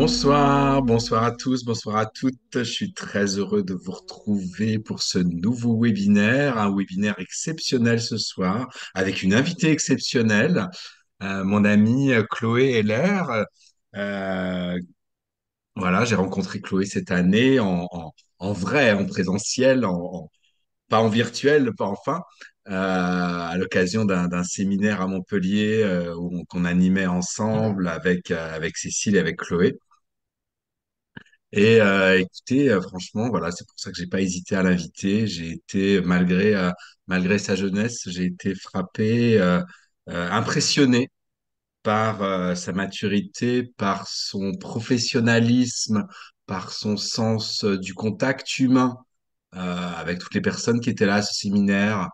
Bonsoir, bonsoir à tous, bonsoir à toutes. Je suis très heureux de vous retrouver pour ce nouveau webinaire, un webinaire exceptionnel ce soir, avec une invitée exceptionnelle, mon amie Chloé Heller. Euh, voilà, j'ai rencontré Chloé cette année en vrai, en présentiel, pas en virtuel, pas enfin, à l'occasion d'un séminaire à Montpellier qu'on animait ensemble avec Cécile et avec Chloé. Et écoutez, franchement, voilà, c'est pour ça que j'ai pas hésité à l'inviter. J'ai été, malgré sa jeunesse, j'ai été frappé, impressionné par sa maturité, par son professionnalisme, par son sens du contact humain avec toutes les personnes qui étaient là à ce séminaire,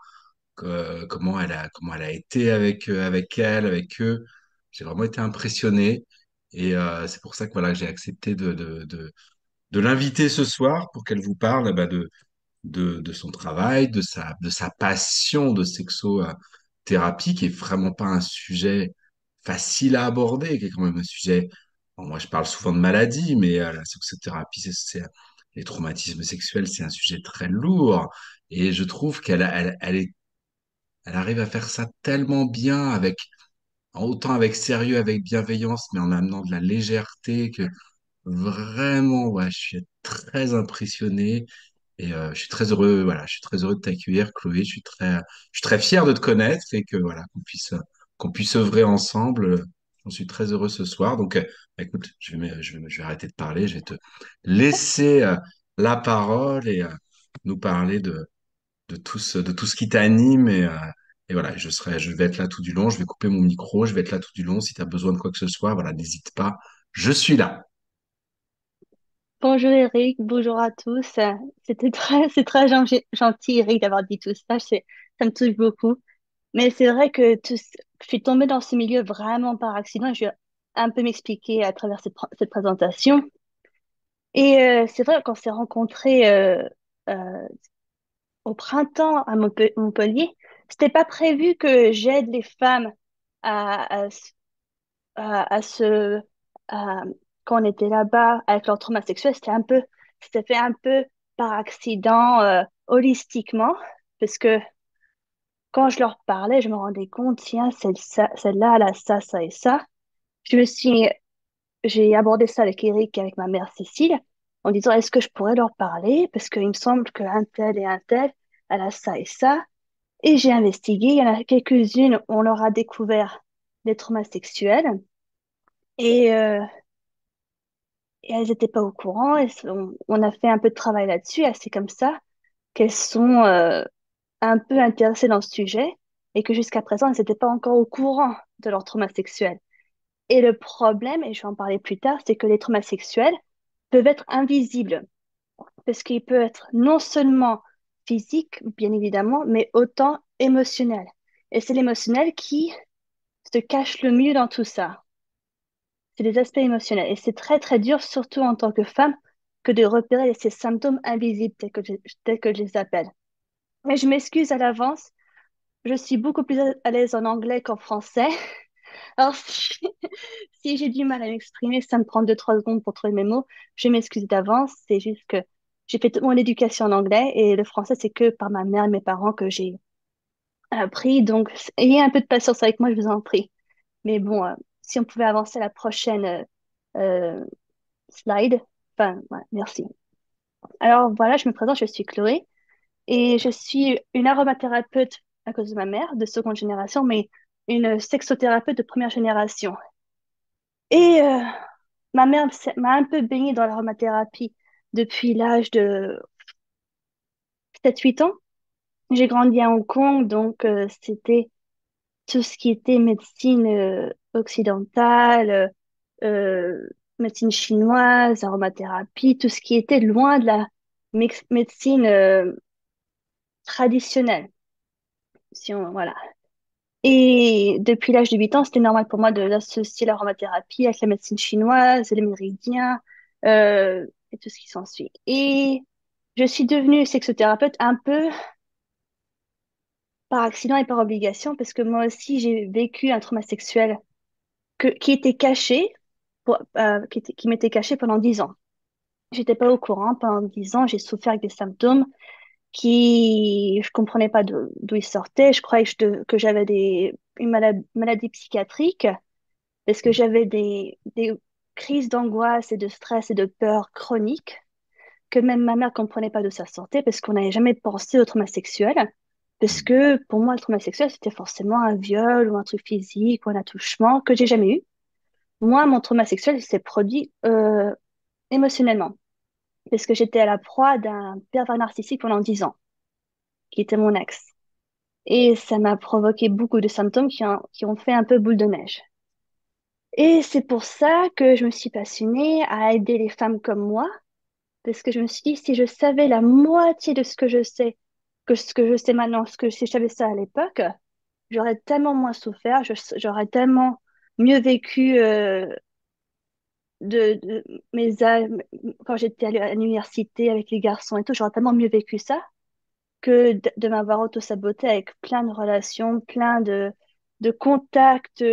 comment elle a été avec elle, avec eux. J'ai vraiment été impressionné. Et c'est pour ça que voilà, j'ai accepté de l'inviter ce soir pour qu'elle vous parle de son travail, de sa passion de sexothérapie, qui est vraiment pas un sujet facile à aborder, qui est quand même un sujet. Bon, moi, je parle souvent de maladie, mais la sexothérapie, les traumatismes sexuels, c'est un sujet très lourd. Et je trouve elle arrive à faire ça tellement bien, autant avec sérieux, avec bienveillance, mais en amenant de la légèreté que vraiment, ouais, je suis très impressionné et je suis très heureux, voilà, je suis très heureux de t'accueillir, Chloé. Je suis très fier de te connaître et que voilà, qu'on puisse œuvrer ensemble. J'en suis très heureux ce soir. Donc, écoute, je vais arrêter de parler, je vais te laisser la parole et nous parler de tout ce qui t'anime et voilà, je vais être là tout du long. Je vais couper mon micro, je vais être là tout du long. Si tu as besoin de quoi que ce soit, voilà, n'hésite pas, je suis là. Bonjour Eric, bonjour à tous. C'est très gentil Eric d'avoir dit tout ça. Ça me touche beaucoup. Mais c'est vrai que je suis tombée dans ce milieu vraiment par accident. Je vais un peu m'expliquer à travers cette présentation. Et c'est vrai qu'on s'est rencontrés euh, au printemps à Montpellier. C'était pas prévu que j'aide les femmes à, à, à se à- quand on était là-bas avec leur trauma sexuel, c'était fait un peu par accident, holistiquement, parce que quand je leur parlais, je me rendais compte, tiens, celle-là, elle a ça, ça et ça. Je me suis, j'ai abordé ça avec Eric et avec ma mère Cécile, en disant, est-ce que je pourrais leur parler? Parce qu'il me semble qu'un tel et un tel, elle a ça et ça. Et j'ai investigué, il y en a quelques-unes, on leur a découvert des traumas sexuels. Et et elles n'étaient pas au courant. On a fait un peu de travail là-dessus. Et c'est comme ça qu'elles sont un peu intéressées dans ce sujet et que jusqu'à présent, elles n'étaient pas encore au courant de leur trauma sexuel. Et le problème, et je vais en parler plus tard, c'est que les traumas sexuels peuvent être invisibles parce qu'ils peuvent être non seulement physiques, bien évidemment, mais autant émotionnels. Et c'est l'émotionnel qui se cache le mieux dans tout ça. C'est des aspects émotionnels. Et c'est très, très dur, surtout en tant que femme, que de repérer ces symptômes invisibles, tels que je les appelle. Mais je m'excuse à l'avance, je suis beaucoup plus à l'aise en anglais qu'en français. Alors, si j'ai du mal à m'exprimer, ça me prend 2, 3 secondes pour trouver mes mots. Je m'excuse d'avance. C'est juste que j'ai fait toute mon éducation en anglais et le français, c'est que par ma mère et mes parents que j'ai appris. Donc, ayez un peu de patience avec moi, je vous en prie. Mais bon, si on pouvait avancer à la prochaine euh, slide. Enfin, ouais, merci. Alors voilà, je me présente, je suis Chloé et je suis une aromathérapeute à cause de ma mère de seconde génération, mais une sexothérapeute de première génération. Et ma mère m'a un peu baignée dans l'aromathérapie depuis l'âge de 7 8 ans. J'ai grandi à Hong Kong, donc c'était tout ce qui était médecine occidentale, médecine chinoise, aromathérapie, tout ce qui était loin de la médecine traditionnelle. Voilà. Et depuis l'âge de 8 ans, c'était normal pour moi d'associer l'aromathérapie avec la médecine chinoise, les méridiens, et tout ce qui s'ensuit. Et je suis devenue sexothérapeute un peu par accident et par obligation, parce que moi aussi, j'ai vécu un trauma sexuel qui était caché. qui m'était caché pendant 10 ans. J'étais pas au courant. Pendant 10 ans, j'ai souffert avec des symptômes qui, je comprenais pas d'où ils sortaient. Je croyais que j'avais une maladie psychiatrique parce que j'avais des crises d'angoisse et de stress et de peur chroniques que même ma mère comprenait pas d'où ça sortait parce qu'on n'avait jamais pensé au trauma sexuel. Parce que pour moi, le trauma sexuel, c'était forcément un viol ou un truc physique ou un attouchement que j'ai jamais eu. Moi, mon trauma sexuel s'est produit émotionnellement parce que j'étais à la proie d'un pervers narcissique pendant 10 ans, qui était mon ex. Et ça m'a provoqué beaucoup de symptômes qui ont fait un peu boule de neige. Et c'est pour ça que je me suis passionnée à aider les femmes comme moi, parce que je me suis dit, si je savais la moitié de ce que je sais, que ce que je sais maintenant, si je savais ça à l'époque, j'aurais tellement moins souffert, j'aurais tellement mieux vécu de quand j'étais à l'université avec les garçons et tout, j'aurais tellement mieux vécu ça que de m'avoir auto-sabotée avec plein de relations, plein de contacts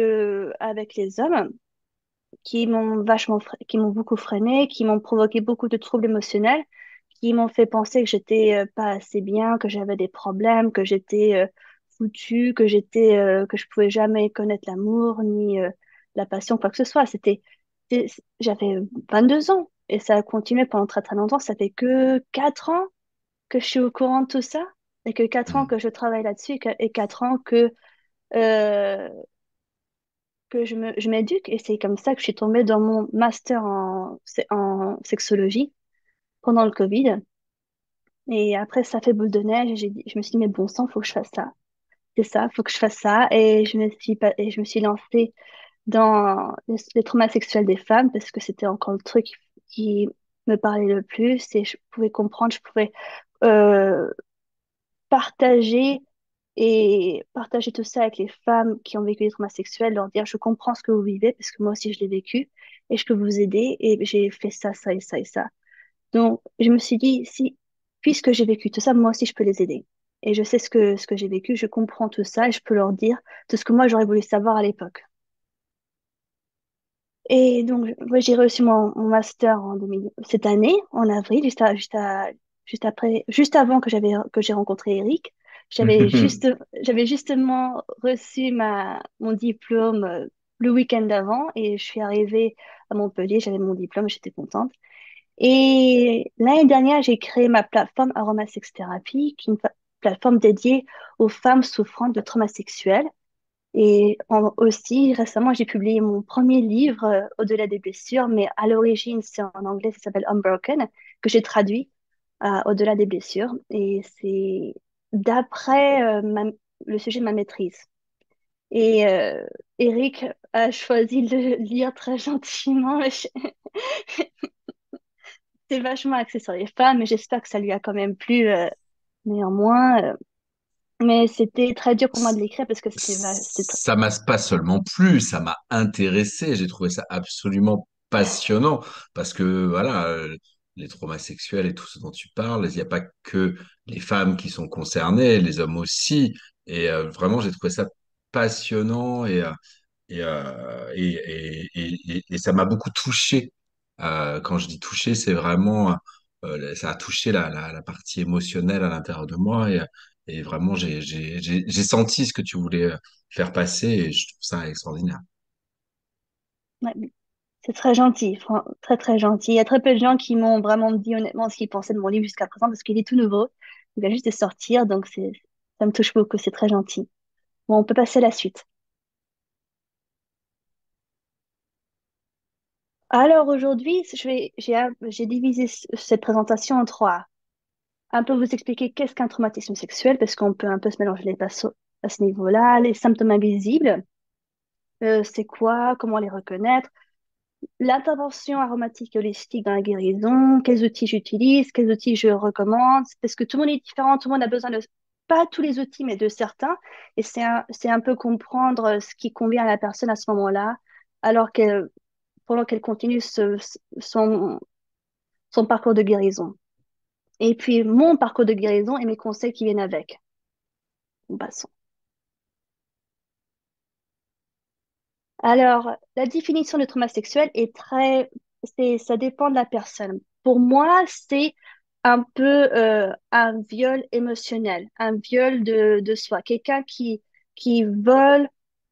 avec les hommes qui m'ont beaucoup freiné, qui m'ont provoqué beaucoup de troubles émotionnels, qui m'ont fait penser que j'étais pas assez bien, que j'avais des problèmes, que j'étais foutue, que je pouvais jamais connaître l'amour ni la passion, quoi que ce soit. J'avais 22 ans et ça a continué pendant très très longtemps. Ça fait que 4 ans que je suis au courant de tout ça et que 4 ans que je travaille là-dessus et 4 ans euh, que je m'éduque et c'est comme ça que je suis tombée dans mon master en sexologie pendant le Covid. Et après, ça fait boule de neige et je me suis dit, mais bon sang, faut que je fasse ça. C'est ça, faut que je fasse ça. Et je me suis lancée dans les traumas sexuels des femmes parce que c'était encore le truc qui me parlait le plus et je pouvais comprendre, je pouvais euh, partager et partager tout ça avec les femmes qui ont vécu des traumas sexuels, leur dire, je comprends ce que vous vivez parce que moi aussi je l'ai vécu et je peux vous aider et j'ai fait ça, ça et ça et ça. Donc, je me suis dit, si, puisque j'ai vécu tout ça, moi aussi je peux les aider. Et je sais ce que j'ai vécu, je comprends tout ça et je peux leur dire tout ce que moi j'aurais voulu savoir à l'époque. Et donc, ouais, j'ai reçu mon master cette année, en avril, juste avant que j'ai rencontré Eric. J'avais justement reçu mon diplôme le week-end d'avant et je suis arrivée à Montpellier, j'avais mon diplôme, j'étais contente. Et l'année dernière, j'ai créé ma plateforme Aroma Sex Therapy, qui est une plateforme dédiée aux femmes souffrant de traumas sexuels. Et aussi, récemment, j'ai publié mon premier livre, Au-delà des blessures, mais à l'origine, c'est en anglais, ça s'appelle Unbroken, que j'ai traduit Au-delà des blessures. Et c'est d'après le sujet de ma maîtrise. Et Eric a choisi de le lire très gentiment. C'est vachement axé sur les femmes, mais j'espère que ça lui a quand même plu néanmoins. Mais c'était très dur pour moi de l'écrire parce que Ça m'a pas seulement plu, ça m'a intéressé. J'ai trouvé ça absolument passionnant parce que voilà, les traumas sexuels et tout ce dont tu parles, il n'y a pas que les femmes qui sont concernées, les hommes aussi. Et vraiment, j'ai trouvé ça passionnant et ça m'a beaucoup touché. Quand je dis touché, c'est vraiment, ça a touché la partie émotionnelle à l'intérieur de moi et vraiment, j'ai senti ce que tu voulais faire passer et je trouve ça extraordinaire. ouais, c'est très gentil, très très gentil. Il y a très peu de gens qui m'ont vraiment dit honnêtement ce qu'ils pensaient de mon livre jusqu'à présent parce qu'il est tout nouveau. Il vient juste de sortir, donc ça me touche beaucoup, c'est très gentil. Bon, on peut passer à la suite. Alors aujourd'hui, j'ai divisé cette présentation en trois. Un peu vous expliquer qu'est-ce qu'un traumatisme sexuel, parce qu'on peut un peu se mélanger les pinceaux à ce niveau-là, les symptômes invisibles, c'est quoi, comment les reconnaître, l'intervention aromatique et holistique dans la guérison, quels outils j'utilise, quels outils je recommande, parce que tout le monde est différent, tout le monde a besoin de, pas tous les outils, mais de certains, et c'est un peu comprendre ce qui convient à la personne à ce moment-là, pendant qu'elle continue son parcours de guérison. Et puis mon parcours de guérison et mes conseils qui viennent avec. Passons. Alors, la définition de trauma sexuel est ça dépend de la personne. Pour moi, c'est un peu un viol émotionnel, un viol de soi, quelqu'un qui vole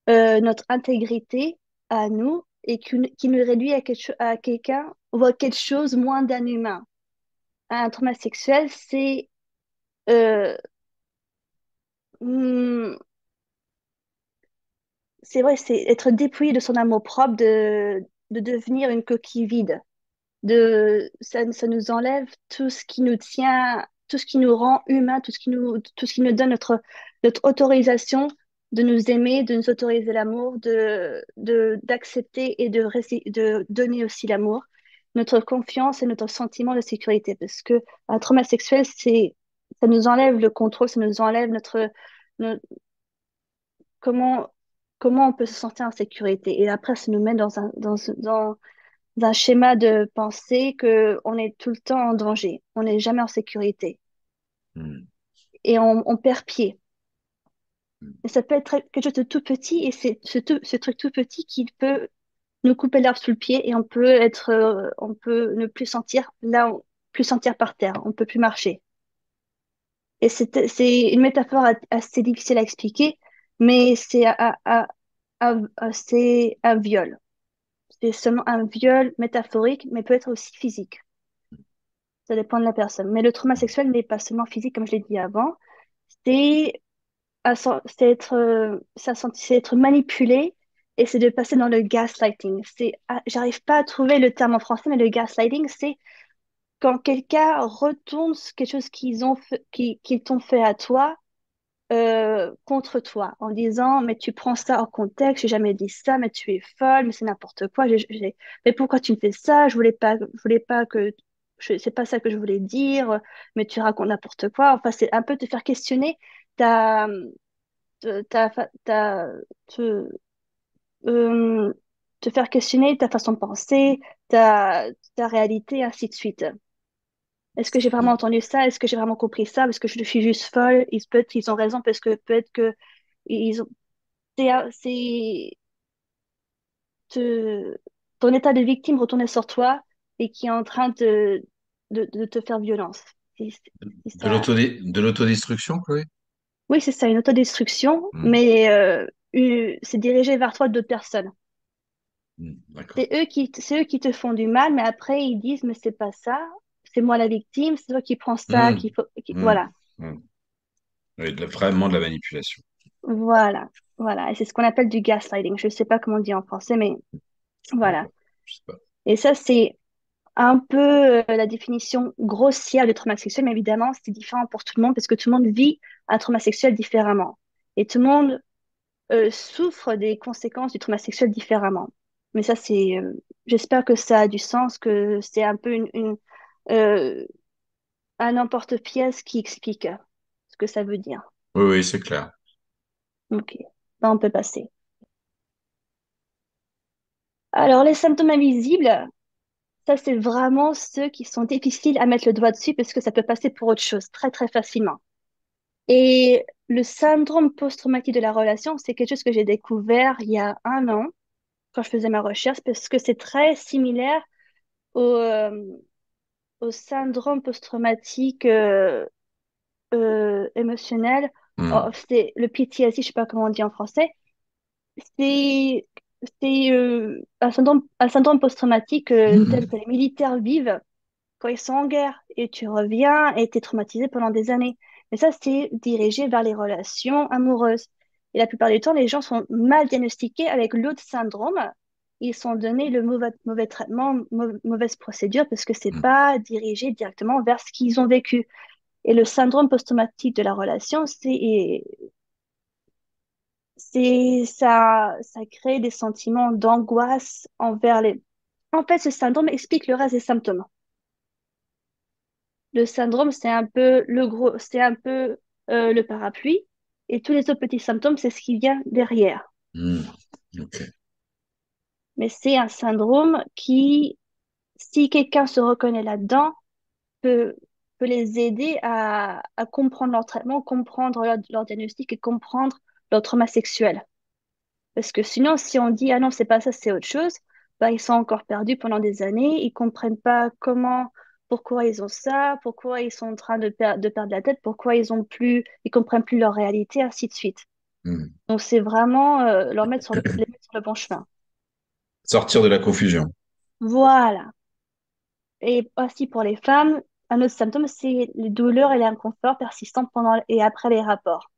notre intégrité à nous et qui nous réduit à quelqu'un ou à quelque chose moins d'un humain. Un trauma sexuel, euh, hmm, c'est vrai, c'est être dépouillé de son amour propre, de devenir une coquille vide. Ça nous enlève tout ce qui nous tient, tout ce qui nous rend humains, tout ce qui nous donne notre autorisation de nous aimer, de nous autoriser l'amour, d'accepter et de donner aussi l'amour, notre confiance et notre sentiment de sécurité. Parce que un trauma sexuel, ça nous enlève le contrôle, ça nous enlève notre comment, comment on peut se sentir en sécurité. Et après, ça nous met dans un schéma de pensée que on est tout le temps en danger, on n'est jamais en sécurité Hmm. et on perd pied. Et ça peut être quelque chose de tout petit et c'est ce truc tout petit qui peut nous couper l'herbe sous le pied et on peut ne plus sentir plus sentir par terre, on peut plus marcher. Et c'est une métaphore assez difficile à expliquer, mais c'est un viol. C'est seulement un viol métaphorique, mais peut être aussi physique. Ça dépend de la personne. Mais le trauma sexuel n'est pas seulement physique, comme je l'ai dit avant. C'est c'est être manipulé et c'est de passer dans le gaslighting. J'arrive pas à trouver le terme en français, mais le gaslighting, c'est quand quelqu'un retourne quelque chose qu'ils t'ont fait à toi contre toi en disant, mais tu prends ça hors contexte, j'ai jamais dit ça, mais tu es folle, mais c'est n'importe quoi. Mais pourquoi tu me fais ça? Je voulais pas que, c'est pas ça que je voulais dire, mais tu racontes n'importe quoi. Enfin, c'est un peu te faire questionner ta, ta, fa- ta, te, euh, te faire questionner ta façon de penser, ta réalité, ainsi de suite. Est-ce que j'ai vraiment entendu ça? Est-ce que j'ai vraiment compris ça? Parce que je suis juste folle. Peut-être qu'ils ont raison parce que peut-être que ils ont, c'est te- ton état de victime retourné sur toi et qui est en train de te faire violence. C'est ça. De l'autodestruction, Chloé? Oui, c'est ça, une autodestruction, Hmm. mais c'est dirigé vers toi d'autres personnes. Hmm. D'accord. C'est eux qui te font du mal, mais après ils disent, mais c'est pas ça, c'est moi la victime, c'est toi qui prends ça, Hmm. Hmm. voilà, Hmm. Oui, vraiment de la manipulation. voilà, voilà. Et c'est ce qu'on appelle du gaslighting. Je sais pas comment on dit en français, mais Je connais voilà. pas. Je sais pas. Et ça, c'est un peu la définition grossière du trauma sexuel, mais évidemment, c'est différent pour tout le monde parce que tout le monde vit un trauma sexuel différemment. Et tout le monde souffre des conséquences du trauma sexuel différemment. Mais ça, j'espère que ça a du sens, que c'est un peu euh, un emporte-pièce qui explique ce que ça veut dire. Oui, oui, c'est clair. Ok, ben, on peut passer. Alors, les symptômes invisibles, ça, c'est vraiment ceux qui sont difficiles à mettre le doigt dessus parce que ça peut passer pour autre chose très, très facilement. Et le syndrome post-traumatique de la relation, c'est quelque chose que j'ai découvert il y a un an quand je faisais ma recherche parce que c'est très similaire au, euh, au syndrome post-traumatique émotionnel. Oh, Hmm. c'est le PTSD, je sais pas comment on dit en français. C'est un syndrome post-traumatique tel que les militaires vivent quand ils sont en guerre et tu reviens et tu es traumatisé pendant des années. Mais ça, c'est dirigé vers les relations amoureuses. Et la plupart du temps, les gens sont mal diagnostiqués avec l'autre syndrome. Ils sont donnés le mauvais traitement, mauvaise procédure parce que c'est Hmm. pas dirigé directement vers ce qu'ils ont vécu. Et le syndrome post-traumatique de la relation, ça crée des sentiments d'angoisse envers les. En fait, ce syndrome explique le reste des symptômes. Le syndrome, c'est un peu le parapluie, et tous les autres petits symptômes, c'est ce qui vient derrière. Hmm. Ok. Mais c'est un syndrome qui, si quelqu'un se reconnaît là-dedans, peut, peut les aider à comprendre leur traitement, comprendre leur diagnostic et comprendre leur trauma sexuel. Parce que sinon, si on dit, ah non, c'est pas ça, c'est autre chose, bah, ils sont encore perdus pendant des années, ils comprennent pas pourquoi ils ont ça, pourquoi ils sont en train de perdre la tête, pourquoi ils comprennent plus leur réalité, ainsi de suite. Hmm. Donc, c'est vraiment les mettre sur le bon chemin. Sortir de la confusion. Voilà. Et aussi pour les femmes, un autre symptôme, c'est les douleurs et l'inconfort persistants pendant et après les rapports.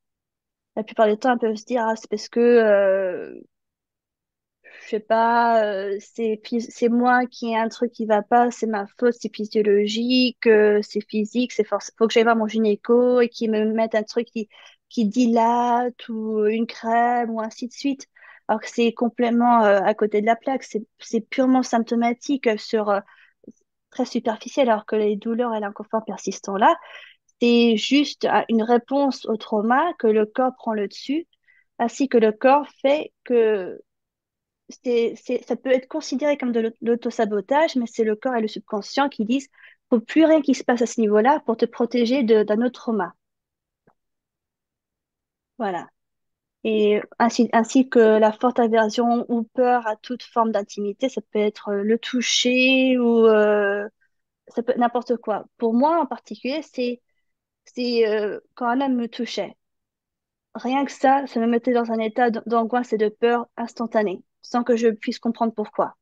La plupart du temps, elles peuvent se dire, ah, c'est parce que je sais pas, c'est moi qui ai un truc qui va pas, c'est ma faute, c'est physiologique, c'est physique, faut que j'aille voir mon gynéco et qu'il me mette un truc qui dilate ou une crème ou ainsi de suite. Alors que c'est complètement à côté de la plaque, c'est purement symptomatique très superficiel, alors que les douleurs et l'inconfort persistants là, c'est juste une réponse au trauma que le corps prend le dessus, ainsi que le corps fait que ça peut être considéré comme de l'autosabotage, mais c'est le corps et le subconscient qui disent, faut plus rien qui se passe à ce niveau-là pour te protéger d'un autre trauma. Voilà. Et ainsi que la forte aversion ou peur à toute forme d'intimité, ça peut être le toucher ou ça peut être n'importe quoi. Pour moi en particulier, c'est quand un homme me touchait. Rien que ça me mettait dans un état d'angoisse et de peur instantané, sans que je puisse comprendre pourquoi.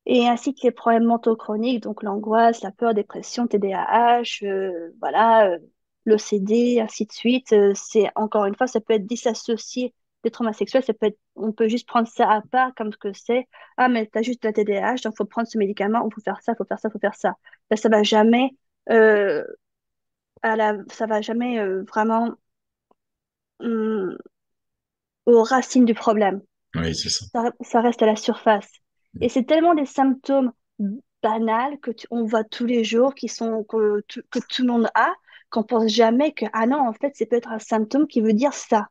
Et ainsi que les problèmes mentaux chroniques, donc l'angoisse, la peur, dépression, TDAH, voilà, l'OCD, ainsi de suite. C'est encore une fois, ça peut être disassocié des traumas sexuels. On peut juste prendre ça à part comme ce que c'est. Ah, mais t'as juste de la TDAH, donc faut prendre ce médicament, ou faut faire ça, faut faire ça, faut faire ça. Ben, euh, ça va jamais vraiment hum, aux racines du problème. Oui, c'est ça. Ça reste à la surface. Et c'est tellement des symptômes banals on voit tous les jours, que tout le monde a, qu'on pense jamais que, ah non, en fait, c'est peut-être un symptôme qui veut dire ça.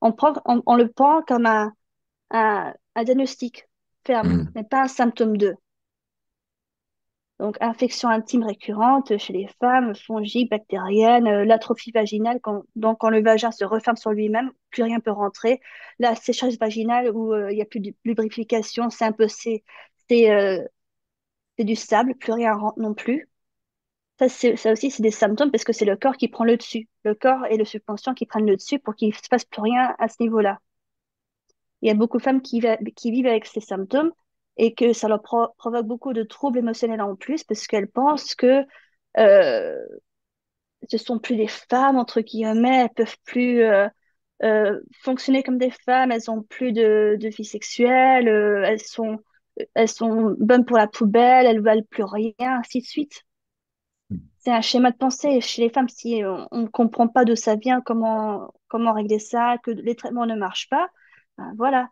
On le prend comme un diagnostic ferme, Hmm. mais pas un symptôme de. Donc, infection intime récurrente chez les femmes, fongiques, bactériennes, l'atrophie vaginale, donc quand le vagin se referme sur lui-même, plus rien peut rentrer. La sécheresse vaginale où il n'y a plus de lubrification, c'est, euh, c'est du sable, plus rien rentre non plus. Ça aussi, c'est des symptômes parce que c'est le corps qui prend le dessus. Le corps et le subconscient qui prennent le dessus pour qu'il ne se passe plus rien à ce niveau-là. Il y a beaucoup de femmes qui vivent avec ces symptômes et que ça leur provoque beaucoup de troubles émotionnels en plus parce qu'elles pensent que euh, ce sont plus des femmes, entre guillemets, elles peuvent plus fonctionner comme des femmes, elles ont plus de vie sexuelle, elles sont bonnes pour la poubelle, elles valent plus rien, ainsi de suite. C'est un schéma de pensée chez les femmes. Si on ne comprend pas d'où ça vient, comment régler ça, que les traitements ne marchent pas, ben voilà.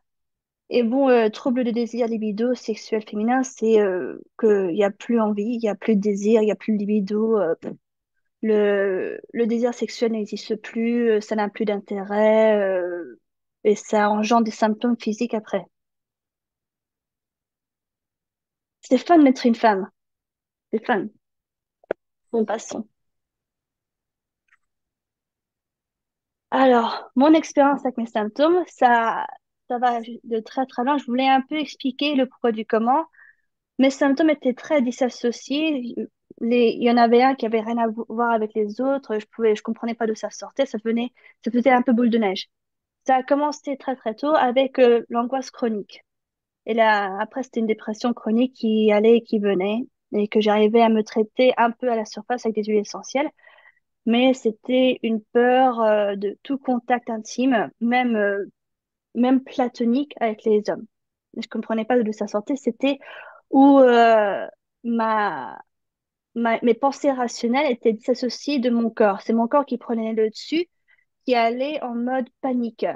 Et bon, trouble de désir libido sexuel féminin, c'est qu'il n'y a plus envie, il n'y a plus de désir, il n'y a plus de libido. Le désir sexuel n'existe plus, ça n'a plus d'intérêt, et ça engendre des symptômes physiques après. C'est fun d'être une femme, c'est fun. Bon, passons. Alors, mon expérience avec mes symptômes, ça va de très très loin. Je voulais un peu expliquer le pourquoi du comment. Mes symptômes étaient très dissociés. Il y en avait un qui avait rien à voir avec les autres. Je comprenais pas d'où ça sortait. Ça faisait un peu boule de neige. Ça a commencé très très tôt avec l'angoisse chronique. Et là, après, c'était une dépression chronique qui allait et qui venait et que j'arrivais à me traiter un peu à la surface avec des huiles essentielles. Mais c'était une peur de tout contact intime, même platonique avec les hommes. Je comprenais pas d'où ça sortait. C'était où ma, mes pensées rationnelles étaient dissociées de mon corps. C'est mon corps qui prenait le dessus, qui allait en mode panique.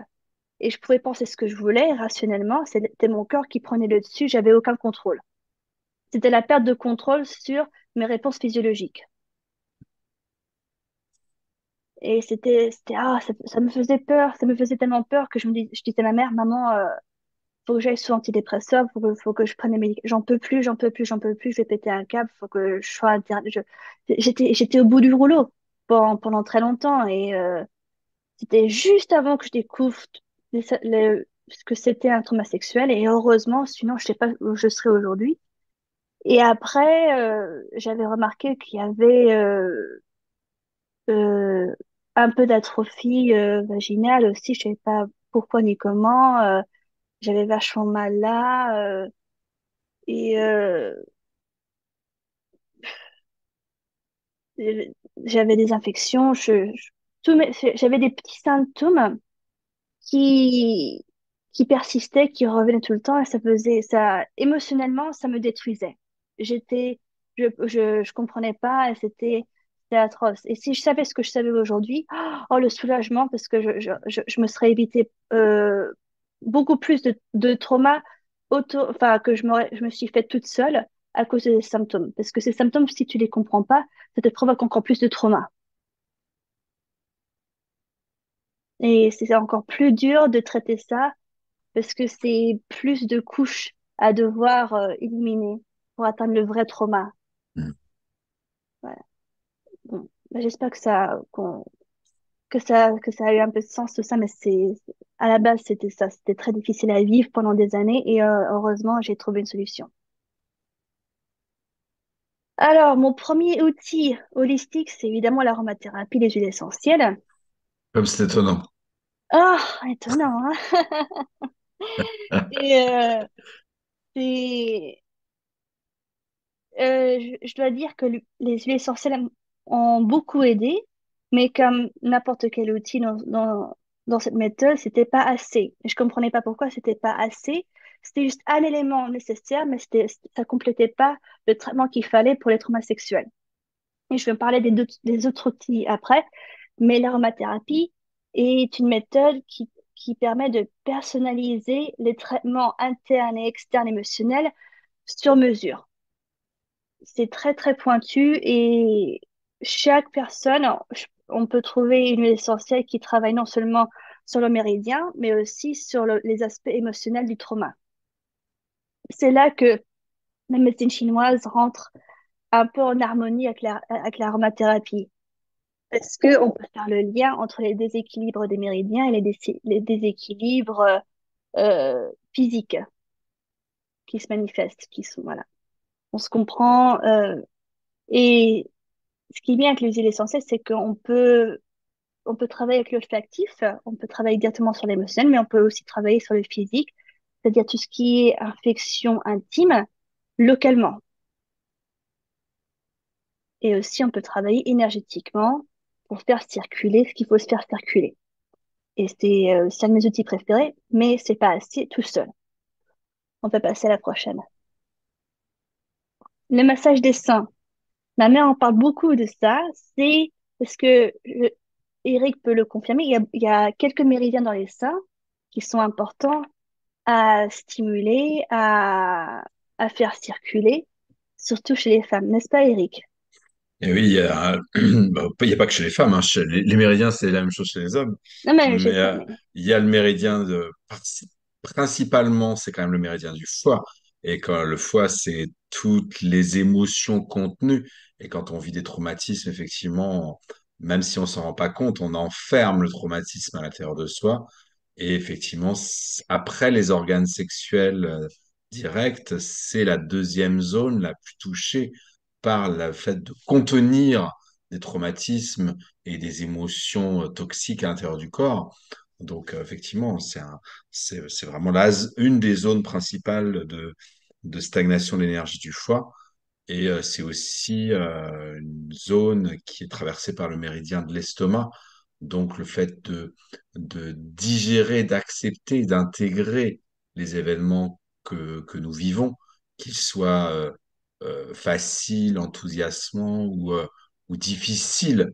Et je pouvais penser ce que je voulais rationnellement. C'était mon corps qui prenait le dessus. J'avais aucun contrôle. C'était la perte de contrôle sur mes réponses physiologiques. Et ça me faisait peur. Ça me faisait tellement peur que je disais à ma mère, maman, faut que j'aille sous antidépresseur, faut que je prenne les médicaments. J'en peux plus, j'en peux plus, j'en peux plus. Je vais péter un câble. Faut que je j'étais au bout du rouleau pendant très longtemps. C'était juste avant que je découvre ce que c'était un trauma sexuel et heureusement, sinon je sais pas où je serais aujourd'hui. Et après, j'avais remarqué qu'il y avait euh, un peu d'atrophie vaginale aussi, je savais pas pourquoi ni comment. J'avais vachement mal là et euh, j'avais des infections. J'avais des petits symptômes qui, qui persistait, qui revenait tout le temps et ça faisait, ça, émotionnellement, ça me détruisait. J'étais, je comprenais pas et c'était atroce. Et si je savais ce que je savais aujourd'hui, oh, le soulagement, parce que je me serais évité, beaucoup plus de traumas enfin, que je me suis fait toute seule à cause des symptômes. Parce que ces symptômes, si tu les comprends pas, ça te provoque encore plus de traumas. Et c'est encore plus dur de traiter ça parce que c'est plus de couches à devoir éliminer pour atteindre le vrai trauma. Mm. Voilà. Bon, bah, j'espère que ça a eu un peu de sens tout ça, mais à la base c'était ça, c'était très difficile à vivre pendant des années et heureusement j'ai trouvé une solution. Alors, mon premier outil holistique, c'est évidemment l'aromathérapie, les huiles essentielles. Comme c'est étonnant. Oh, étonnant, hein? Et c'est je dois dire que les huiles essentielles ont beaucoup aidé, mais comme n'importe quel outil dans cette méthode, c'était pas assez. Je comprenais pas pourquoi c'était pas assez. C'était juste un élément nécessaire, mais ça complétait pas le traitement qu'il fallait pour les traumas sexuels. Et je vais parler des autres outils après, mais l'aromathérapie est une méthode qui permet de personnaliser les traitements internes et externes émotionnels sur mesure. C'est très très pointu et chaque personne, on peut trouver une huile essentielle qui travaille non seulement sur le méridien, mais aussi sur les aspects émotionnels du trauma. C'est là que la médecine chinoise rentre un peu en harmonie avec l'aromathérapie. Parce qu'on peut faire le lien entre les déséquilibres des méridiens et les déséquilibres physiques qui se manifestent, qui sont, voilà. On se comprend. Et ce qui est bien avec les huiles essentielles, c'est on peut travailler avec l'olfactif, on peut travailler directement sur l'émotionnel, mais on peut aussi travailler sur le physique, c'est-à-dire tout ce qui est infection intime, localement. Et aussi, on peut travailler énergétiquement pour faire circuler ce qu'il faut se faire circuler. Et c'est un de mes outils préférés, mais c'est pas assez tout seul. On peut passer à la prochaine. Le massage des seins. Ma mère en parle beaucoup de ça. C'est parce que Eric peut le confirmer. Il y a quelques méridiens dans les seins qui sont importants à stimuler, à faire circuler, surtout chez les femmes, n'est-ce pas, Eric? Et oui, bah, il y a pas que chez les femmes, hein. Les méridiens, c'est la même chose chez les hommes. Non, mais je Mais sais, mais il y a le méridien principalement, c'est quand même le méridien du foie. Et quand le foie, c'est toutes les émotions contenues. Et quand on vit des traumatismes, effectivement, même si on s'en rend pas compte, on enferme le traumatisme à l'intérieur de soi. Et effectivement, après les organes sexuels directs, c'est la deuxième zone la plus touchée par le fait de contenir des traumatismes et des émotions toxiques à l'intérieur du corps. Donc, effectivement, c'est vraiment une des zones principales de stagnation de l'énergie du foie. Et c'est aussi une zone qui est traversée par le méridien de l'estomac. Donc, le fait de digérer, d'accepter, d'intégrer les événements que nous vivons, qu'ils soient faciles, enthousiasmants ou difficiles.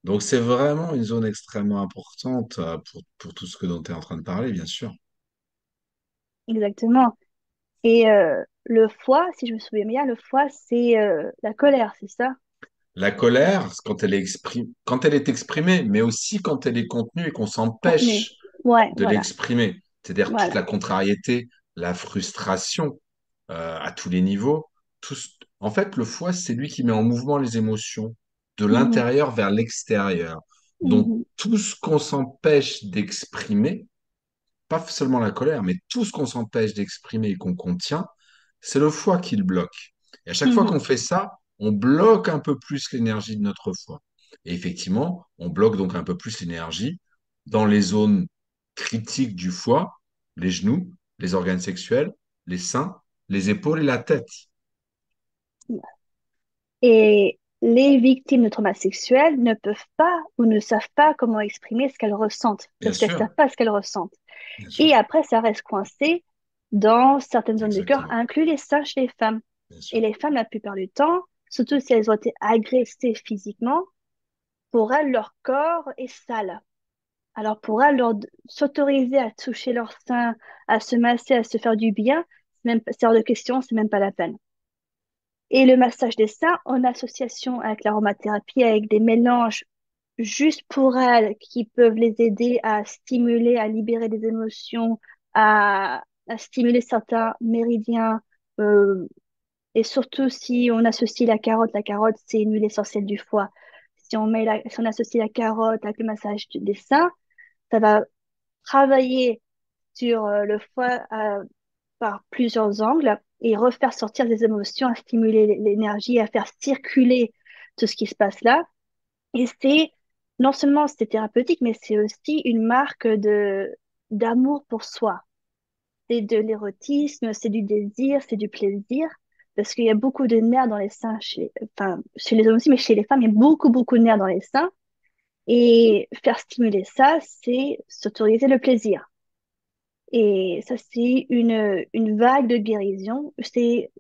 Donc, c'est vraiment une zone extrêmement importante pour tout ce que dont tu es en train de parler, bien sûr. exactement. Et le foie, si je me souviens bien, le foie, c'est la colère, c'est ça? La colère, quand elle est exprimée, mais aussi quand elle est contenue et qu'on Contenu. s'empêche Ouais, de voilà, l'exprimer. C'est-à-dire toute voilà. la contrariété, la frustration à tous les niveaux. En fait, le foie, c'est lui qui met en mouvement les émotions de Mhm. l'intérieur vers l'extérieur. Donc, Mhm. tout ce qu'on s'empêche d'exprimer, pas seulement la colère, mais tout ce qu'on s'empêche d'exprimer et qu'on contient, c'est le foie qui le bloque. Et à chaque fois Mhm. qu'on fait ça, on bloque un peu plus l'énergie de notre foie. Et effectivement, on bloque donc un peu plus l'énergie dans les zones critiques du foie, les genoux, les organes sexuels, les seins, les épaules et la tête. Et les victimes de traumas sexuels ne peuvent pas ou ne savent pas comment exprimer ce qu'elles ressentent, Bien parce qu'elles ne sûr, savent pas ce qu'elles ressentent. bien sûr, Et après, ça reste coincé dans certaines zones du corps, exactement, inclus les seins chez les femmes. bien Et sûr. les femmes, la plupart du temps, surtout si elles ont été agressées physiquement, pour elles, leur corps est sale. Alors pour elles, s'autoriser à toucher leur sein, à se masser, à se faire du bien, c'est hors de question, c'est même pas la peine. Et le massage des seins en association avec l'aromathérapie, avec des mélanges juste pour elles qui peuvent les aider à stimuler, à libérer des émotions, à stimuler certains méridiens. euh, et surtout si on associe la carotte, c'est une huile essentielle du foie. Si on associe la carotte avec le massage des seins, ça va travailler sur le foie par plusieurs angles et refaire sortir des émotions, à stimuler l'énergie, à faire circuler tout ce qui se passe là. Et c'est non seulement c'est thérapeutique, mais c'est aussi une marque d'amour pour soi. C'est de l'érotisme, c'est du désir, c'est du plaisir. Parce qu'il y a beaucoup de nerfs dans les seins, enfin, chez les hommes aussi, mais chez les femmes, il y a beaucoup, beaucoup de nerfs dans les seins. Et faire stimuler ça, c'est s'autoriser le plaisir. Et ça, c'est une vague de guérison. C'est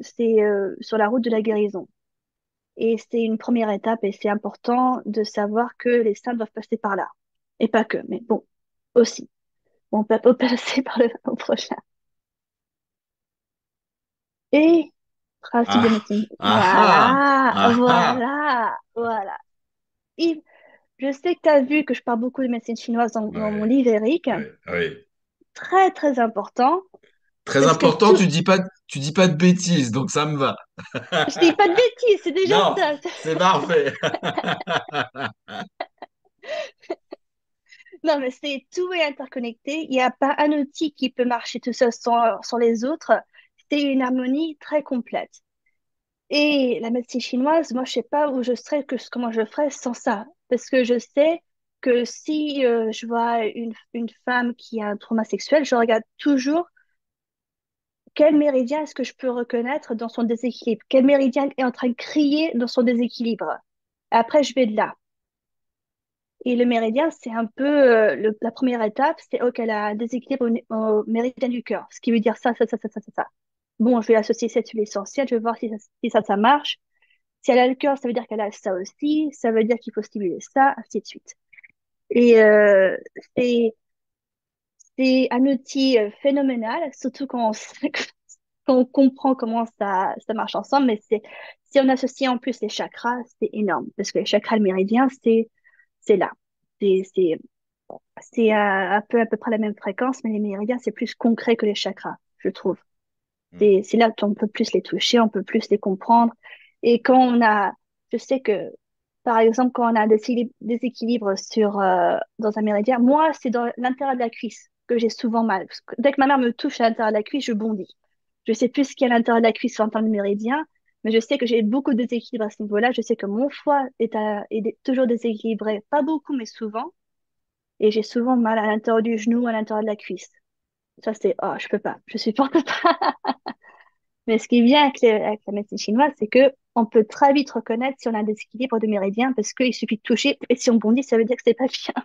sur la route de la guérison. Et c'est une première étape et c'est important de savoir que les seins doivent passer par là. Et pas que, mais bon, aussi. On peut pas passer par le prochain. Et principe de Ah, médecine. ah, Voilà, ah, ah. voilà, voilà. Yves, je sais que tu as vu que je parle beaucoup de médecine chinoise dans mon Ouais, livre, Eric. ouais, ouais. Très, très important. Très Parce que important, tu dis pas de bêtises, donc ça me va. je dis pas de bêtises, c'est déjà Non, ça. c'est parfait. Non, mais tout est interconnecté. Il n'y a pas un outil qui peut marcher tout seul sans les autres. C'est une harmonie très complète. Et la médecine chinoise, moi, je sais pas où je serais, comment je ferais sans ça. Parce que je sais que si je vois une femme qui a un trauma sexuel, je regarde toujours quel méridien est-ce que je peux reconnaître dans son déséquilibre. Quel méridien est en train de crier dans son déséquilibre. Après, je vais de là. Et le méridien, c'est un peu la première étape, c'est OK, elle a un déséquilibre au méridien du cœur, ce qui veut dire ça, ça, ça, ça, ça, ça, ça. Bon, je vais associer cette huile essentielle, je vais voir si ça marche. Si elle a le cœur, ça veut dire qu'elle a ça aussi, ça veut dire qu'il faut stimuler ça, ainsi de suite. Et c'est, c'est un outil phénoménal, surtout quand quand on comprend comment ça marche ensemble, mais si on associe en plus les chakras, c'est énorme, parce que les chakras, le méridien, c'est là. C'est, c'est, c'est à peu près la même fréquence, mais les méridiens, c'est plus concret que les chakras, je trouve. C'est là qu'on peut plus les toucher, on peut plus les comprendre. Et je sais que, par exemple, quand on a un déséquilibre dans un méridien, moi, c'est dans l'intérieur de la cuisse que j'ai souvent mal. Parce que dès que ma mère me touche à l'intérieur de la cuisse, je bondis. Je sais plus ce qu'il y a à l'intérieur de la cuisse en termes de méridien, mais je sais que j'ai beaucoup de déséquilibre à ce niveau-là. Je sais que mon foie est toujours déséquilibré, pas beaucoup, mais souvent. Et j'ai souvent mal à l'intérieur du genou, à l'intérieur de la cuisse. Ça, je peux pas, je supporte pas. Mais ce qui est bien avec la médecine chinoise, c'est que on peut très vite reconnaître si on a un déséquilibre de méridien parce qu'il suffit de toucher et si on bondit, ça veut dire que c'est pas bien.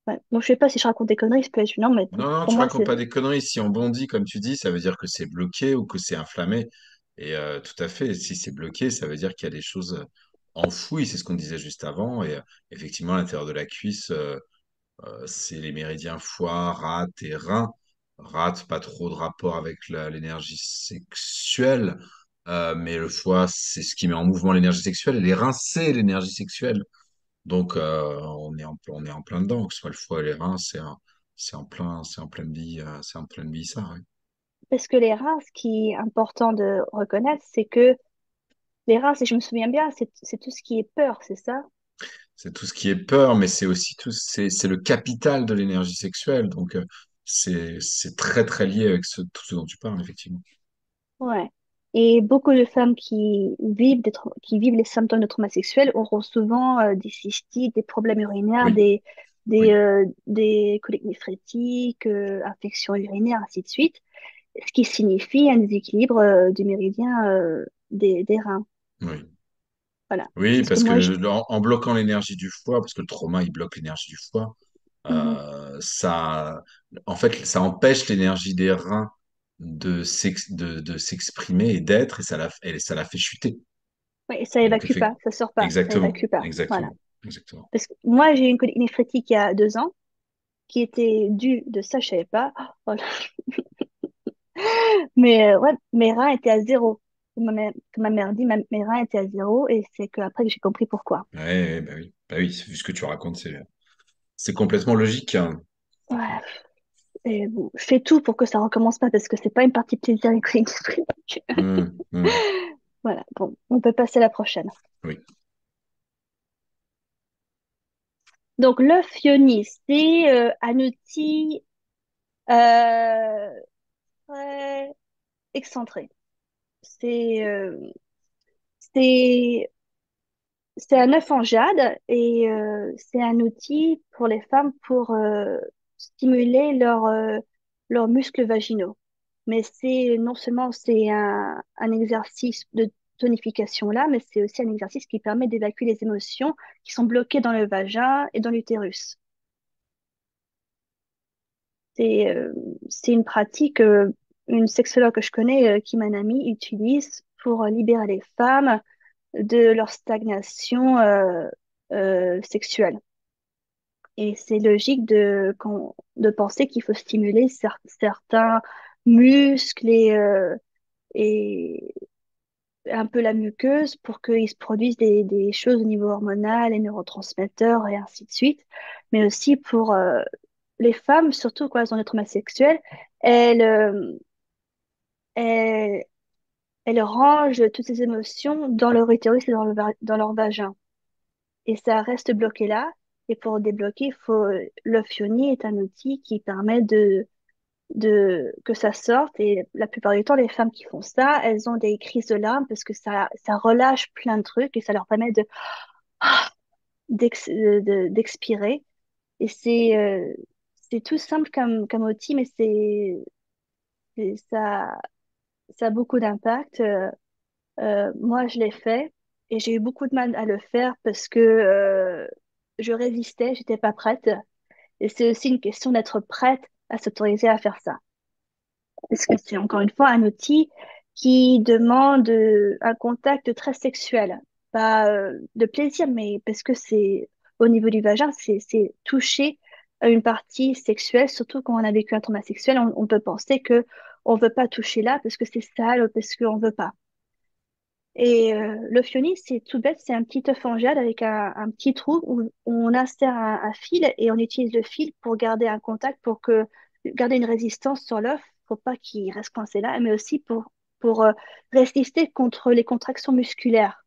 Ouais. Bon, je sais pas si je raconte des conneries, non, mais Non, non, pour tu moi, racontes c'est pas des conneries. Si on bondit, comme tu dis, ça veut dire que c'est bloqué ou que c'est inflammé. Et tout à fait, si c'est bloqué, ça veut dire qu'il y a des choses enfouies. C'est ce qu'on disait juste avant. Et effectivement, à l'intérieur de la cuisse, c'est les méridiens foie, rate et rein. Rate, pas trop de rapport avec l'énergie sexuelle. Mais le foie, c'est ce qui met en mouvement l'énergie sexuelle. Et les reins, c'est l'énergie sexuelle. Donc, on est en plein dedans, que ce soit le foie et les reins, c'est en pleine vie, c'est en pleine vie, ça, ouais. parce que les reins, ce qui est important de reconnaître, c'est que les reins, si je me souviens bien, c'est tout ce qui est peur, c'est ça? c'est tout ce qui est peur, mais c'est aussi c'est le capital de l'énergie sexuelle. Donc, c'est très, très lié avec tout ce dont tu parles, effectivement. Ouais. Et beaucoup de femmes qui vivent les symptômes de trauma sexuel auront souvent des cystites, des problèmes urinaires, Oui, oui, des coliques néphrétiques, infections urinaires, ainsi de suite, ce qui signifie un déséquilibre du méridien des reins. oui. Voilà. Oui, C'est ce que parce moi, que en bloquant l'énergie du foie, parce que le trauma, il bloque l'énergie du foie, Mhm. ça, en fait, ça empêche l'énergie des reins de s'exprimer et d'être, et ça la fait chuter. Ouais, et ça Donc, évacue pas, ça sort pas, ça exactement, évacue pas. Voilà. exactement, exactement. Parce que moi, j'ai eu une colique néphrétique il y a 2 ans qui était due de ça, je savais pas. Oh là. Mais ouais, mes reins étaient à zéro. Comme ma mère dit, mes reins étaient à zéro et c'est qu'après que j'ai compris pourquoi. Ouais, ouais, bah oui, vu ce que tu racontes, c'est complètement logique, hein. Ouais, et bon, je fais tout pour que ça recommence pas parce que c'est pas une partie plaisir les coliques néphrétiques. Hum. Voilà, bon, on peut passer à la prochaine. Oui. Donc, l'œuf ioni, c'est un outil euh, très excentré. C'est c'est c'est un œuf en jade et c'est un outil pour les femmes pour stimuler leurs muscles vaginaux. Mais c'est non seulement c'est un exercice de tonification là, mais c'est aussi un exercice qui permet d'évacuer les émotions qui sont bloquées dans le vagin et dans l'utérus. C'est c'est une pratique, une sexologue que je connais, qui m'a amie, utilise pour libérer les femmes de leur stagnation sexuelle. Et c'est logique de penser qu'il faut stimuler certains muscles et un peu la muqueuse pour qu'ils se produisent des choses au niveau hormonal, les neurotransmetteurs et ainsi de suite. Mais aussi pour les femmes, surtout quand elles ont des traumas sexuels, elles, elles, elles rangent toutes ces émotions dans leur utérus et dans leur vagin. Et ça reste bloqué là. Et pour débloquer, l'Ophioni est un outil qui permet que ça sorte. Et la plupart du temps, les femmes qui font ça, elles ont des crises de larmes parce que ça relâche plein de trucs et ça leur permet d'expirer. Et c'est tout simple comme outil, mais ça, ça a beaucoup d'impact. Moi, je l'ai fait et j'ai eu beaucoup de mal à le faire parce que je résistais, j'étais pas prête. Et c'est aussi une question d'être prête à s'autoriser à faire ça. Parce que c'est encore une fois un outil qui demande un contact très sexuel. Pas de plaisir, mais parce que c'est au niveau du vagin, c'est toucher à une partie sexuelle, surtout quand on a vécu un trauma sexuel, on peut penser que on veut pas toucher là parce que c'est sale, ou parce qu'on veut pas. Et le fionis, c'est tout bête, c'est un petit œuf en jade avec un petit trou où on insère un fil et on utilise le fil pour garder un contact, garder une résistance sur l'œuf, pour pas qu'il reste coincé là, mais aussi pour résister contre les contractions musculaires.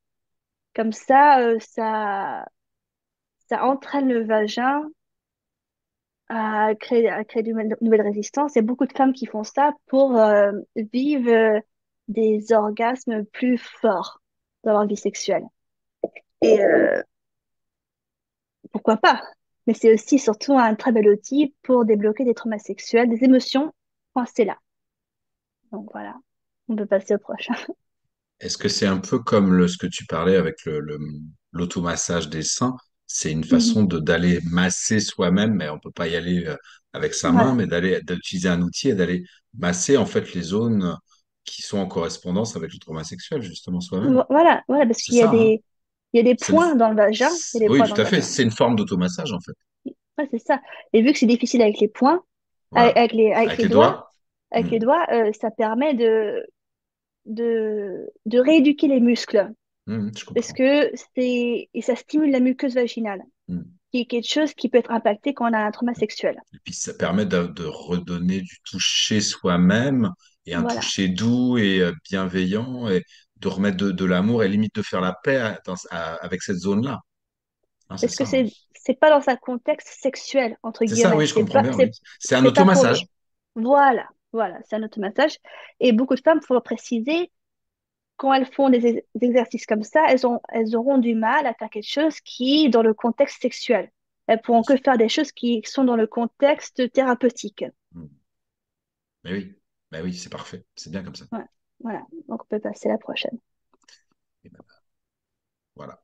Comme ça, ça entraîne le vagin à créer de nouvelles résistances. Il y a beaucoup de femmes qui font ça pour vivre des orgasmes plus forts dans leur vie sexuelle. Et pourquoi pas? Mais c'est aussi surtout un très bel outil pour débloquer des traumas sexuels, des émotions coincées là. Donc voilà, on peut passer au prochain. Est-ce que c'est un peu comme ce que tu parlais avec l'automassage des seins? C'est une Mhm. façon d'aller masser soi-même, mais on peut pas y aller avec sa main, Voilà. mais d'utiliser un outil et d'aller masser en fait les zones qui sont en correspondance avec le trauma sexuel, justement soi-même. Voilà, voilà, parce C'est ça, hein? il y a des C'est une- points dans le vagin, il y a des Oui, points dans tout le à fait. vagin. C'est une forme d'automassage, en fait. Ouais, c'est ça. Et vu que c'est difficile avec les points, Voilà. avec Avec les les doigts, doigts? Hmm. ça permet de rééduquer les muscles. Je Parce comprends. que et ça stimule la muqueuse vaginale, Hmm. qui est quelque chose qui peut être impacté quand on a un trauma sexuel. Et puis ça permet de redonner du toucher soi-même et un Voilà. toucher doux et bienveillant et de remettre de l'amour et limite de faire la paix avec cette zone-là. Ah, c'est Parce que ça, hein. c'est pas dans un contexte sexuel, entre C'est ça, guillemets. oui, je comprends bien, oui. C'est un C'est pas pour le. automassage. Voilà, c'est un automassage. Et beaucoup de femmes, faut le préciser, quand elles font des exercices comme ça, elles auront du mal à faire quelque chose qui est dans le contexte sexuel. Elles pourront Bien que sûr. faire des choses qui sont dans le contexte thérapeutique. Mm. Mais oui, mais oui, c'est parfait. C'est bien comme ça. Ouais, voilà, donc on peut passer à la prochaine. Et ben, voilà.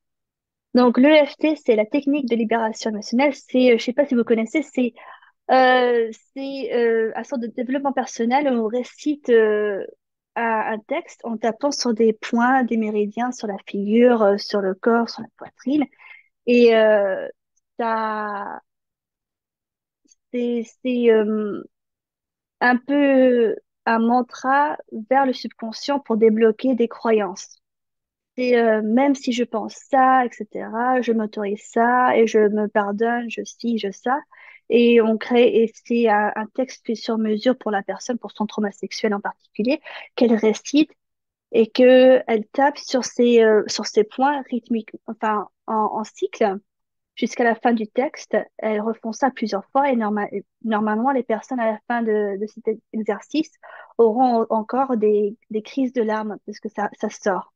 Donc l'EFT, c'est la technique de libération émotionnelle. Je sais pas si vous connaissez, c'est un sorte de développement personnel où on récite un texte en tapant sur des points, des méridiens, sur la figure, sur le corps, sur la poitrine. Et ça, c'est un peu un mantra vers le subconscient pour débloquer des croyances. C'est même si je pense ça, etc., je m'autorise ça et je me pardonne, je ci, je ça. Et on crée, et c'est un texte fait sur mesure pour la personne, pour son trauma sexuel en particulier, qu'elle récite et qu'elle tape sur ces points rythmiques, enfin en cycle, jusqu'à la fin du texte. Elles refont ça plusieurs fois et normalement, les personnes à la fin de cet exercice auront encore des crises de larmes parce que ça sort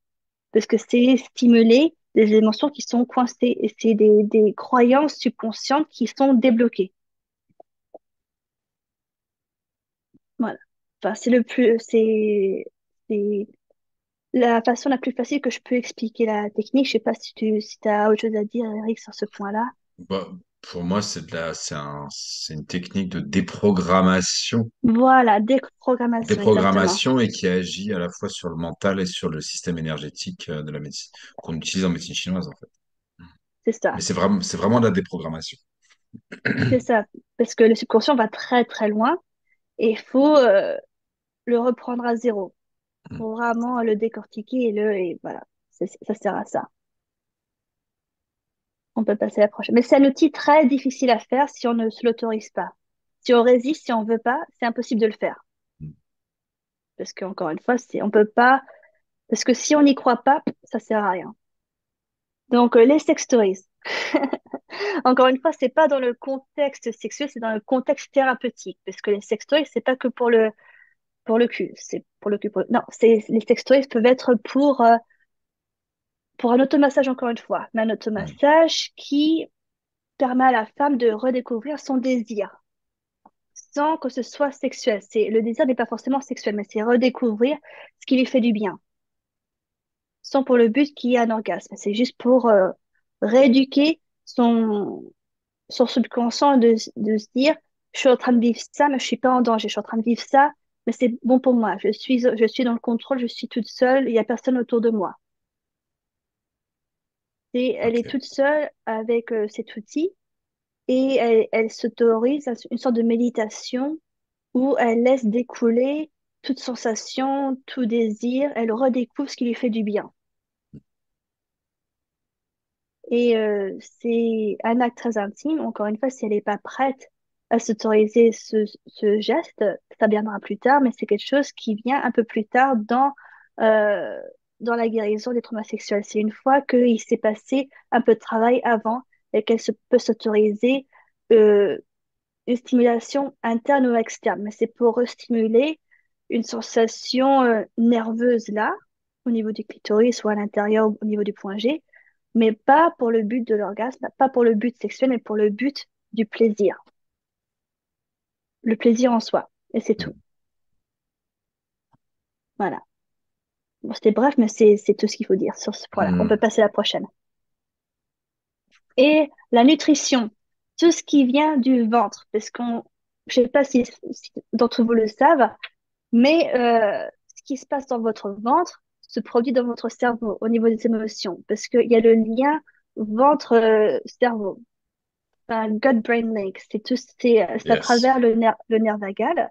parce que c'est stimuler des émotions qui sont coincées et c'est des croyances subconscientes qui sont débloquées. Voilà. Enfin, c'est la façon la plus facile que je peux expliquer la technique. Je sais pas si tu as autre chose à dire, Eric, sur ce point-là. Bah, pour moi, c'est une technique de déprogrammation, Voilà, déprogrammation, exactement. déprogrammation et qui agit à la fois sur le mental et sur le système énergétique de la médecine, qu'on utilise en médecine chinoise, en fait. C'est Mais ça. c'est vraiment de la déprogrammation. C'est ça. Parce que le subconscient va très, très loin et il faut le reprendre à zéro. Il faut vraiment le décortiquer et voilà. Ça sert à ça. On peut passer à la prochaine. Mais c'est un outil très difficile à faire si on ne se l'autorise pas. Si on résiste, si on veut pas, c'est impossible de le faire. Parce qu'encore une fois, on peut pas. Parce que si on n'y croit pas, ça sert à rien. Donc, les sex stories. Encore une fois, c'est pas dans le contexte sexuel, c'est dans le contexte thérapeutique. Parce que les sex stories, c'est pas que pour le cul. C'est pour le cul. Non, les sex stories peuvent être pour un automassage, encore une fois. Mais un Mm. automassage qui permet à la femme de redécouvrir son désir sans que ce soit sexuel. Le désir n'est pas forcément sexuel, mais c'est redécouvrir ce qui lui fait du bien, sans pour le but qu'il y ait un orgasme. C'est juste pour rééduquer son subconscient de se dire, je suis en train de vivre ça, mais je suis pas en danger. Je suis en train de vivre ça, mais c'est bon pour moi. Je suis dans le contrôle, je suis toute seule, il y a personne autour de moi. Elle est Ok. toute seule avec cet outil et elle s'autorise à une sorte de méditation où elle laisse découler toute sensation, tout désir, elle redécouvre ce qui lui fait du bien. Et c'est un acte très intime. Encore une fois, si elle n'est pas prête à s'autoriser ce geste, ça viendra plus tard, mais c'est quelque chose qui vient un peu plus tard euh, dans la guérison des traumas sexuels. C'est une fois qu'il s'est passé un peu de travail avant et peut s'autoriser euh, une stimulation interne ou externe, mais c'est pour stimuler une sensation nerveuse là, au niveau du clitoris ou à l'intérieur au niveau du point G, mais pas pour le but de l'orgasme, pas pour le but sexuel, mais pour le but du plaisir, le plaisir en soi. Et c'est tout. Mm. Voilà. Bon, c'était bref, mais c'est tout ce qu'il faut dire sur ce point-là. On peut Mm. passer à la prochaine. Et la nutrition, tout ce qui vient du ventre, parce je sais pas si d'entre vous le savent, mais ce qui se passe dans votre ventre se produit dans votre cerveau au niveau des émotions, parce qu'il y a le lien ventre-cerveau, un gut-brain link. C'est à Yes. travers le nerf vagal.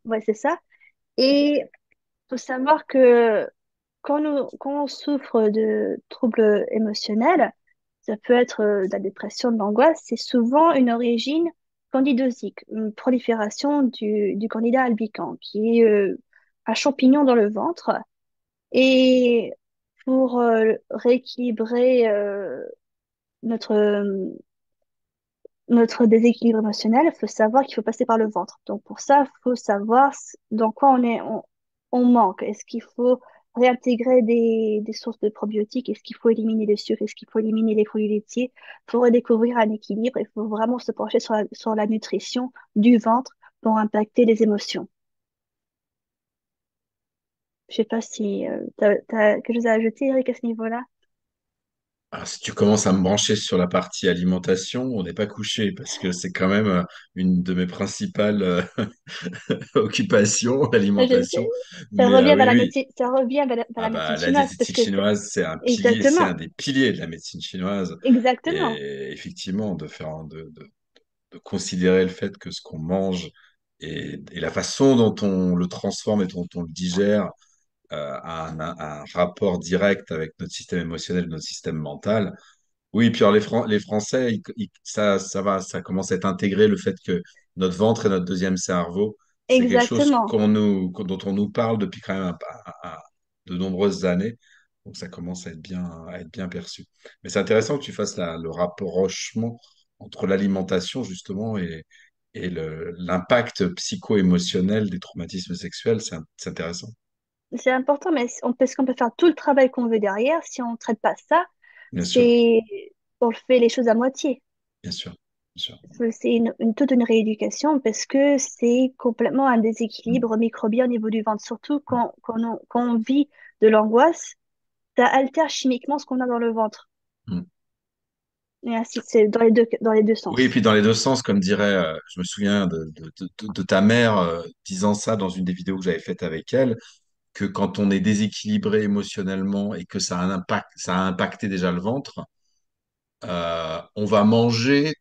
Ouais, c'est ça. Et faut savoir que quand on souffre de troubles émotionnels, ça peut être de la dépression, de l'angoisse, c'est souvent une origine candidosique, une prolifération du candida albicans, qui est un champignon dans le ventre. Et pour rééquilibrer notre, notre déséquilibre émotionnel, il faut savoir qu'il faut passer par le ventre. Donc pour ça, il faut savoir dans quoi on manque. Est-ce qu'il faut réintégrer des sources de probiotiques? Est-ce qu'il faut éliminer les sucres? Est-ce qu'il faut éliminer les produits laitiers? Il faut redécouvrir un équilibre. Il faut vraiment se pencher sur la nutrition du ventre pour impacter les émotions. Je sais pas si t'as quelque chose à ajouter, Eric, à ce niveau-là. Alors, si tu commences à me brancher sur la partie alimentation, on n'est pas couché parce que c'est quand même une de mes principales occupations, Je sais, l'alimentation. ça Mais revient oui, vers la oui. médecine, ça revient vers Ah la bah, médecine la chinoise parce diététique que chinoise, c'est un pilier, c'est un exactement, des piliers de la médecine chinoise. exactement. Et effectivement, de considérer le fait que ce qu'on mange et la façon dont on le transforme et dont on le digère a un rapport direct avec notre système émotionnel, notre système mental. Oui, puis alors les Français, ça va, ça commence à être intégré, le fait que notre ventre est notre deuxième cerveau. C'est quelque chose Exactement. dont on nous parle depuis quand même de nombreuses années. Donc ça commence à être bien perçu. Mais c'est intéressant que tu fasses le rapprochement entre l'alimentation justement et l'impact psycho-émotionnel des traumatismes sexuels. C'est intéressant, C'est important, mais parce qu'on peut faire tout le travail qu'on veut derrière. Si on ne traite pas ça, bien sûr, c'est on fait les choses à moitié. bien sûr, bien sûr. C'est toute une rééducation parce que c'est complètement un Mm, déséquilibre microbien au niveau du ventre. Surtout mm, quand on vit de l'angoisse, ça altère chimiquement ce qu'on a dans le ventre. mm. Et ainsi, c'est dans les deux Oui, et sens. puis dans les deux sens, comme dirait, je me souviens de ta mère disant ça dans une des vidéos que j'avais faites avec elle, que quand on est déséquilibré émotionnellement et que ça a impacté déjà le ventre, on va manger,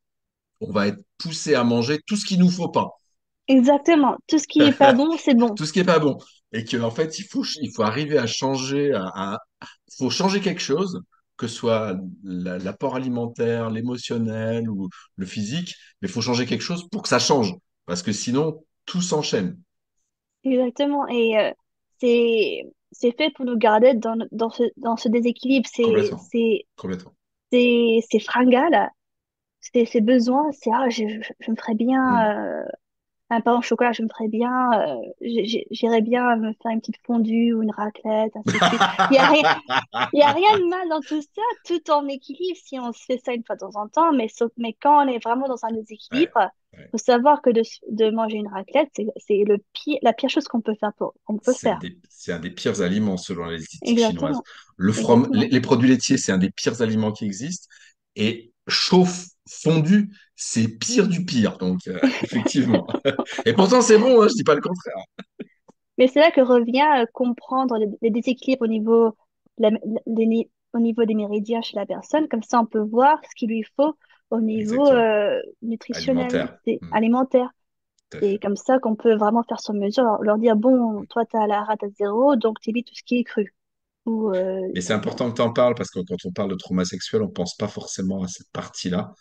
on va être poussé à manger tout ce qu'il nous faut pas. Exactement. Tout ce qui est pas bon, c'est bon. Tout ce qui est pas bon. Et que, en fait, il faut arriver à changer, faut changer quelque chose, que ce soit l'apport alimentaire, l'émotionnel ou le physique, mais il faut changer quelque chose pour que ça change. Parce que sinon, tout s'enchaîne. Exactement. Et c'est fait pour nous garder dans ce déséquilibre. Complètement. Complètement. C'est fringales. C'est besoin. C'est ah, je me ferais Mm. bien un pain au chocolat, je me ferais bien. J'irais bien me faire une petite fondue ou une raclette, ainsi de suite. Il y a rien de mal dans tout ça, tout en équilibre si on se fait ça une fois de temps en temps, mais quand on est vraiment dans un Ouais, déséquilibre, ouais. faut savoir que de manger une raclette, c'est la pire chose qu'on peut faire qu'on peut faire. C'est un des pires aliments selon la diététique chinoise. Exactement, exactement. Les produits laitiers, c'est un des pires aliments qui existent. Et chauffe fondu, c'est pire du pire. Donc, effectivement. Et pourtant, c'est bon, hein, je dis pas le contraire. Mais c'est là que revient comprendre les déséquilibres au niveau des méridiens chez la personne. Comme ça, on peut voir ce qu'il lui faut au niveau Exactement. nutritionnel, Alimentaire. c'est Mm, alimentaire. tout à C'est fait. comme ça qu'on peut vraiment faire sur mesure, leur dire, bon, toi, tu as la rate à zéro, donc tu évites tout ce qui est cru. Ou, Mais c'est important que tu en parles parce que quand on parle de trauma sexuel, on pense pas forcément à cette partie-là.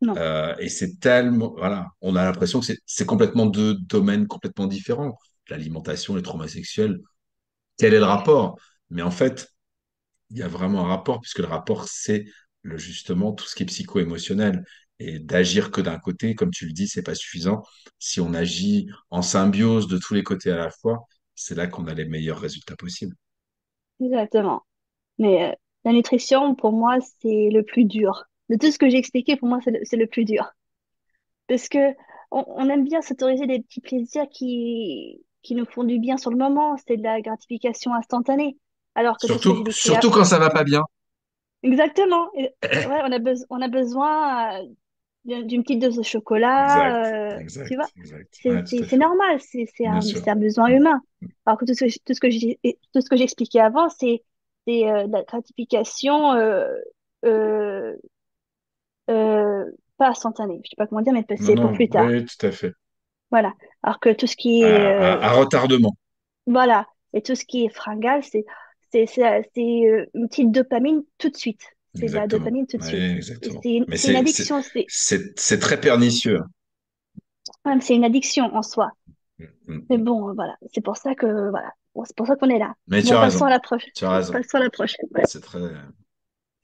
non, Et c'est tellement, voilà, on a l'impression que c'est complètement deux domaines complètement différents. L'alimentation et le trauma sexuel, quel est le rapport? Mais en fait, il y a vraiment un rapport, puisque le rapport, c'est justement tout ce qui est psycho-émotionnel. Et d'agir que d'un côté, comme tu le dis, c'est pas suffisant. Si on agit en symbiose de tous les côtés à la fois, c'est là qu'on a les meilleurs résultats possibles. exactement. Mais la nutrition, pour moi, c'est le plus dur. De tout ce que j'ai expliqué, pour moi, c'est le plus dur. Parce que on aime bien s'autoriser des petits plaisirs qui nous font du bien sur le moment. C'est de la gratification instantanée. Alors que tout ce que j'ai décrit Surtout quand ça va pas bien. exactement. Ouais, on a besoin d'une petite dose de chocolat, Exact, tu vois. exact. Ouais, tout à C'est fait. normal, Bien sûr. c'est un besoin Mm. humain. Alors que tout ce que j'ai expliqué avant, c'est de la gratification euh, euh, pas instantanée. Je sais pas comment dire, mais Non, c'est pour non, plus tard. oui, tout à fait. Voilà. Alors que tout ce qui est À retardement. voilà, et tout ce qui est fringale, une petite dopamine tout de suite. C'est de la Exactement. dopamine tout de Oui, suite. Et exactement. Mais c'est une addiction, c'est très pernicieux, hein. c'est une addiction en soi. Mm, mm, Mais mm. bon, voilà, c'est pour ça que voilà, bon, c'est pour ça qu'on est là. Mais tu Bon, as raison. Tu as raison. passons à la prochaine. Ouais. C'est très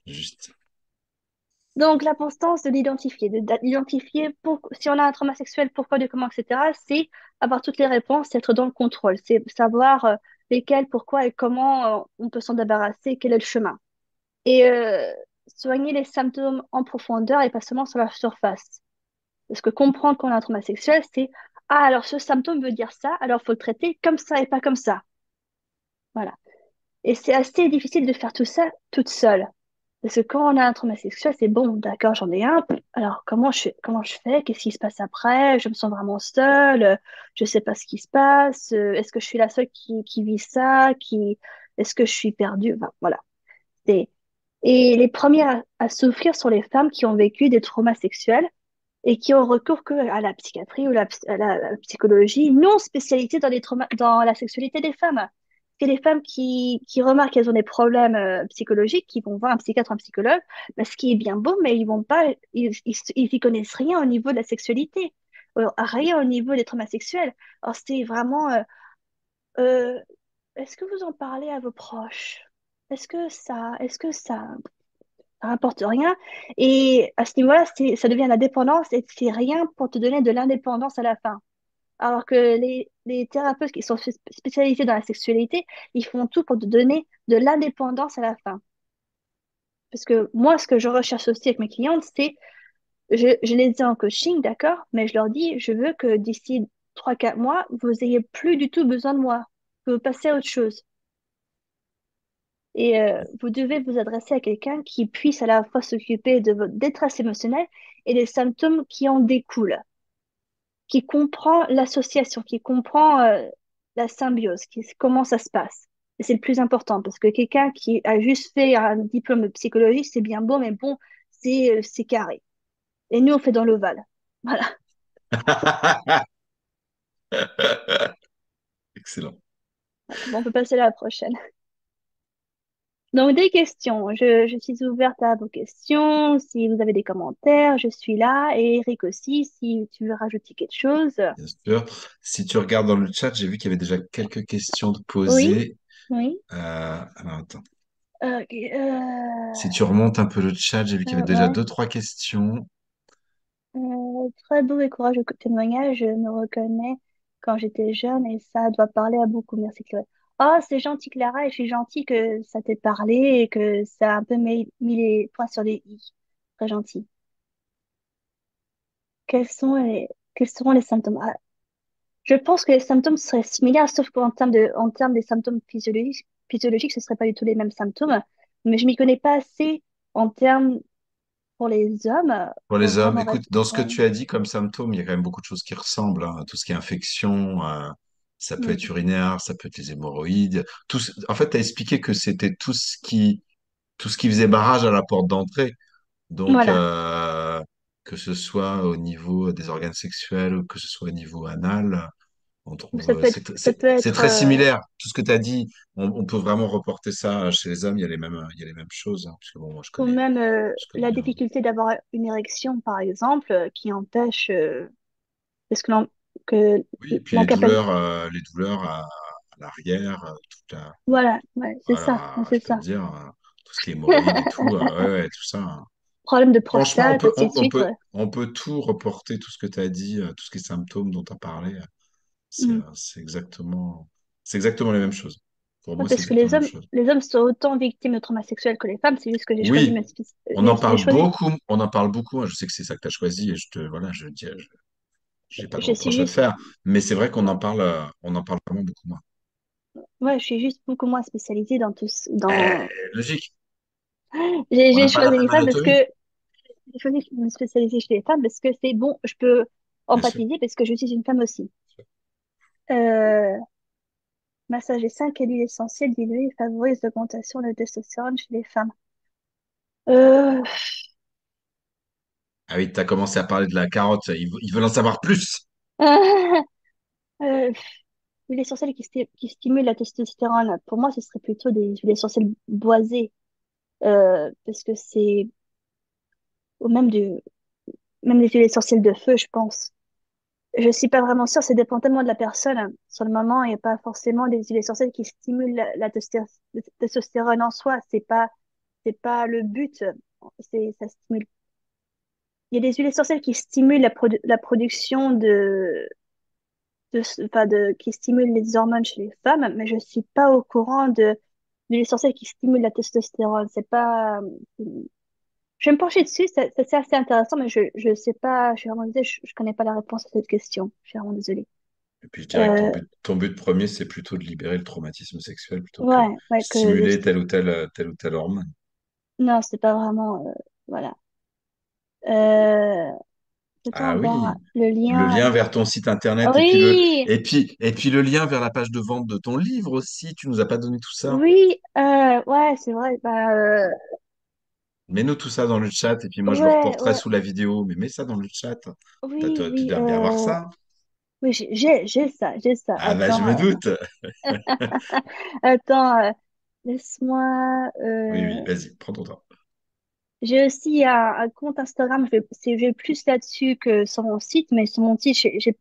juste. Donc, l'importance de l'identifier, d'identifier si on a un trauma sexuel, pourquoi, de comment, etc., c'est avoir toutes les réponses, être dans le contrôle, c'est savoir lesquels, pourquoi et comment on peut s'en débarrasser, quel est le chemin. Et soigner les symptômes en profondeur et pas seulement sur la surface. Parce que comprendre qu'on a un trauma sexuel, c'est, ah, alors ce symptôme veut dire ça, alors il faut le traiter comme ça et pas comme ça. Voilà. Et c'est assez difficile de faire tout ça toute seule. Parce que quand on a un trauma sexuel, c'est bon, d'accord, j'en ai un. Alors, comment je fais? Qu'est-ce qui se passe après? Je me sens vraiment seule. Je sais pas ce qui se passe. Est-ce que je suis la seule qui vit ça? Est-ce que je suis perdue? Enfin, voilà. C'est- Et les premières à souffrir sont les femmes qui ont vécu des traumas sexuels et qui ont recours que à la psychiatrie ou la psychologie, non spécialisée dans dans la sexualité des femmes. Que les femmes qui remarquent qu'elles ont des problèmes psychologiques, qui vont voir un psychiatre, un psychologue, ben, ce qui est bien beau, mais ils vont pas, ils y connaissent rien au niveau de la sexualité, rien au niveau des traumas sexuels. Alors c'est vraiment, euh, est-ce que vous en parlez à vos proches? Est-ce que ça rapporte rien. Et à ce niveau-là, ça devient la dépendance et c'est rien pour te donner de l'indépendance à la fin. Alors que les thérapeutes qui sont spécialisés dans la sexualité, ils font tout pour te donner de l'indépendance à la fin. Parce que moi, ce que je recherche aussi avec mes clientes, c'est, je les ai en coaching, d'accord, mais je leur dis, je veux que d'ici 3 4 mois, vous ayez plus du tout besoin de moi, que vous passez à autre chose. Et vous devez vous adresser à quelqu'un qui puisse à la fois s'occuper de votre détresse émotionnelle et des symptômes qui en découlent, qui comprend l'association, qui comprend la symbiose, comment ça se passe. Et c'est le plus important parce que quelqu'un qui a juste fait un diplôme de psychologie, c'est bien beau, mais bon, c'est carré. Et nous, on fait dans l'ovale. Voilà. Excellent. Bon, on peut passer à la prochaine. Donc, des questions. Je suis ouverte à vos questions. Si vous avez des commentaires, je suis là. Et Eric aussi, si tu veux rajouter quelque chose. Bien sûr. Si tu regardes dans le chat, j'ai vu qu'il y avait déjà quelques questions de Oui, posées. oui. Alors attends. Ok, Si tu remontes un peu le chat, j'ai vu qu'il y avait déjà ouais. deux, trois questions. Très beau et courageux témoignage. Je me reconnais quand j'étais jeune et ça doit parler à beaucoup. Merci, Chloé. Oh, c'est gentil, Clara, et je suis gentille que ça t'ait parlé et que ça a un peu mis les points sur les i. Très gentil. Quels seront les symptômes? Ah, je pense que les symptômes seraient similaires, sauf en termes des symptômes physiologiques, ce ne seraient pas du tout les mêmes symptômes. Mais je m'y connais pas assez en termes pour les hommes Pour pour les hommes, vraiment écoute, dans ce que répondre. tu as dit comme symptômes, il y a quand même beaucoup de choses qui ressemblent, hein. Tout ce qui est infection, ça peut être Hmm. urinaire, ça peut être les hémorroïdes. En fait, tu as expliqué que c'était tout ce qui faisait barrage à la porte d'entrée. Donc, Voilà. que ce soit au niveau des organes sexuels ou que ce soit au niveau anal, on trouve, Ça peut c'est être, très similaire. Tout ce que tu as dit, on peut vraiment reporter ça chez les hommes. Il y a les mêmes choses, hein, parce que bon, moi, ou même je connais la bien. difficulté d'avoir une érection, par exemple, qui empêche, parce que, que Oui, et puis l'incapacité. les douleurs à l'arrière, toute la, Voilà, ouais, c'est ça, ouais, voilà, je c'est peux te ça. dire, tout ce qui est hémorroïdes et tout, ouais, ouais, tout ça, hein. Problème de Franchement, prostate, ainsi de suite, ouais. on peut tout reporter, tout ce que tu as dit, tout ce qui est symptômes dont tu as parlé. Mm. C'est exactement les mêmes choses. Pour Ouais, moi, c'est parce que exactement la même chose. les hommes sont autant victimes de trauma sexuel que les femmes, c'est juste que j'ai choisi Oui, on en parle beaucoup, hein. Je sais que c'est ça que tu as choisi et voilà, j'ai pas de je suis reproche à te juste, faire, mais c'est vrai on en parle vraiment beaucoup moins. ouais, je suis juste beaucoup moins spécialisée dans dans, Logique, on j'ai n'a pas la choisi les même femmes parce que anatomie, j'ai choisi de me spécialiser chez les femmes parce que c'est bon, je peux bien sûr. empathiser parce que je suis une femme aussi. Euh, Massage et 5 huiles essentielles diluées favorise l'augmentation de testostérone chez les femmes. Euh, Ah oui, tu as commencé à parler de la carotte, ils veulent en savoir plus. euh, Huiles essentielles qui stimulent la testostérone. Pour moi, ce serait plutôt des huiles essentielles boisées, parce que c'est ou même des huiles essentielles de feu, je pense. Je suis pas vraiment sûre, ça dépend tellement de la personne, hein. Sur le moment, il n'y a pas forcément des huiles essentielles qui stimulent la testostérone en soi. C'est pas le but. Ça stimule. il y a des huiles essentielles qui stimulent la production enfin qui stimulent les hormones chez les femmes, mais je suis pas au courant de l'huile essentielle qui stimule la testostérone. C'est pas, je vais me pencher dessus, c'est assez intéressant, mais je sais pas, je suis vraiment désolée, je connais pas la réponse à cette question. Je suis vraiment désolée. Et puis je dirais que Euh, ton but premier, c'est plutôt de libérer le traumatisme sexuel plutôt que ouais, que stimuler telle ou telle hormone. non, c'est pas vraiment, voilà. Euh, Peut-on Ah voir oui, le le lien? lien vers ton site internet Oui, et puis le lien vers la page de vente de ton livre aussi. Tu nous as pas donné tout ça. oui, ouais, c'est vrai. Bah, Mets-nous tout ça dans le chat et puis moi je le ouais, reporterai ouais, sous la vidéo. Mais mets ça dans le chat. oui, Tu oui, dois bien avoir ça. oui, j'ai ça, j'ai ça. Ah bah je me doute. Attends, laisse-moi. Oui, oui, vas-y, prends ton temps. J'ai aussi un compte Instagram. Je vais plus là-dessus que sur mon site, mais sur mon site,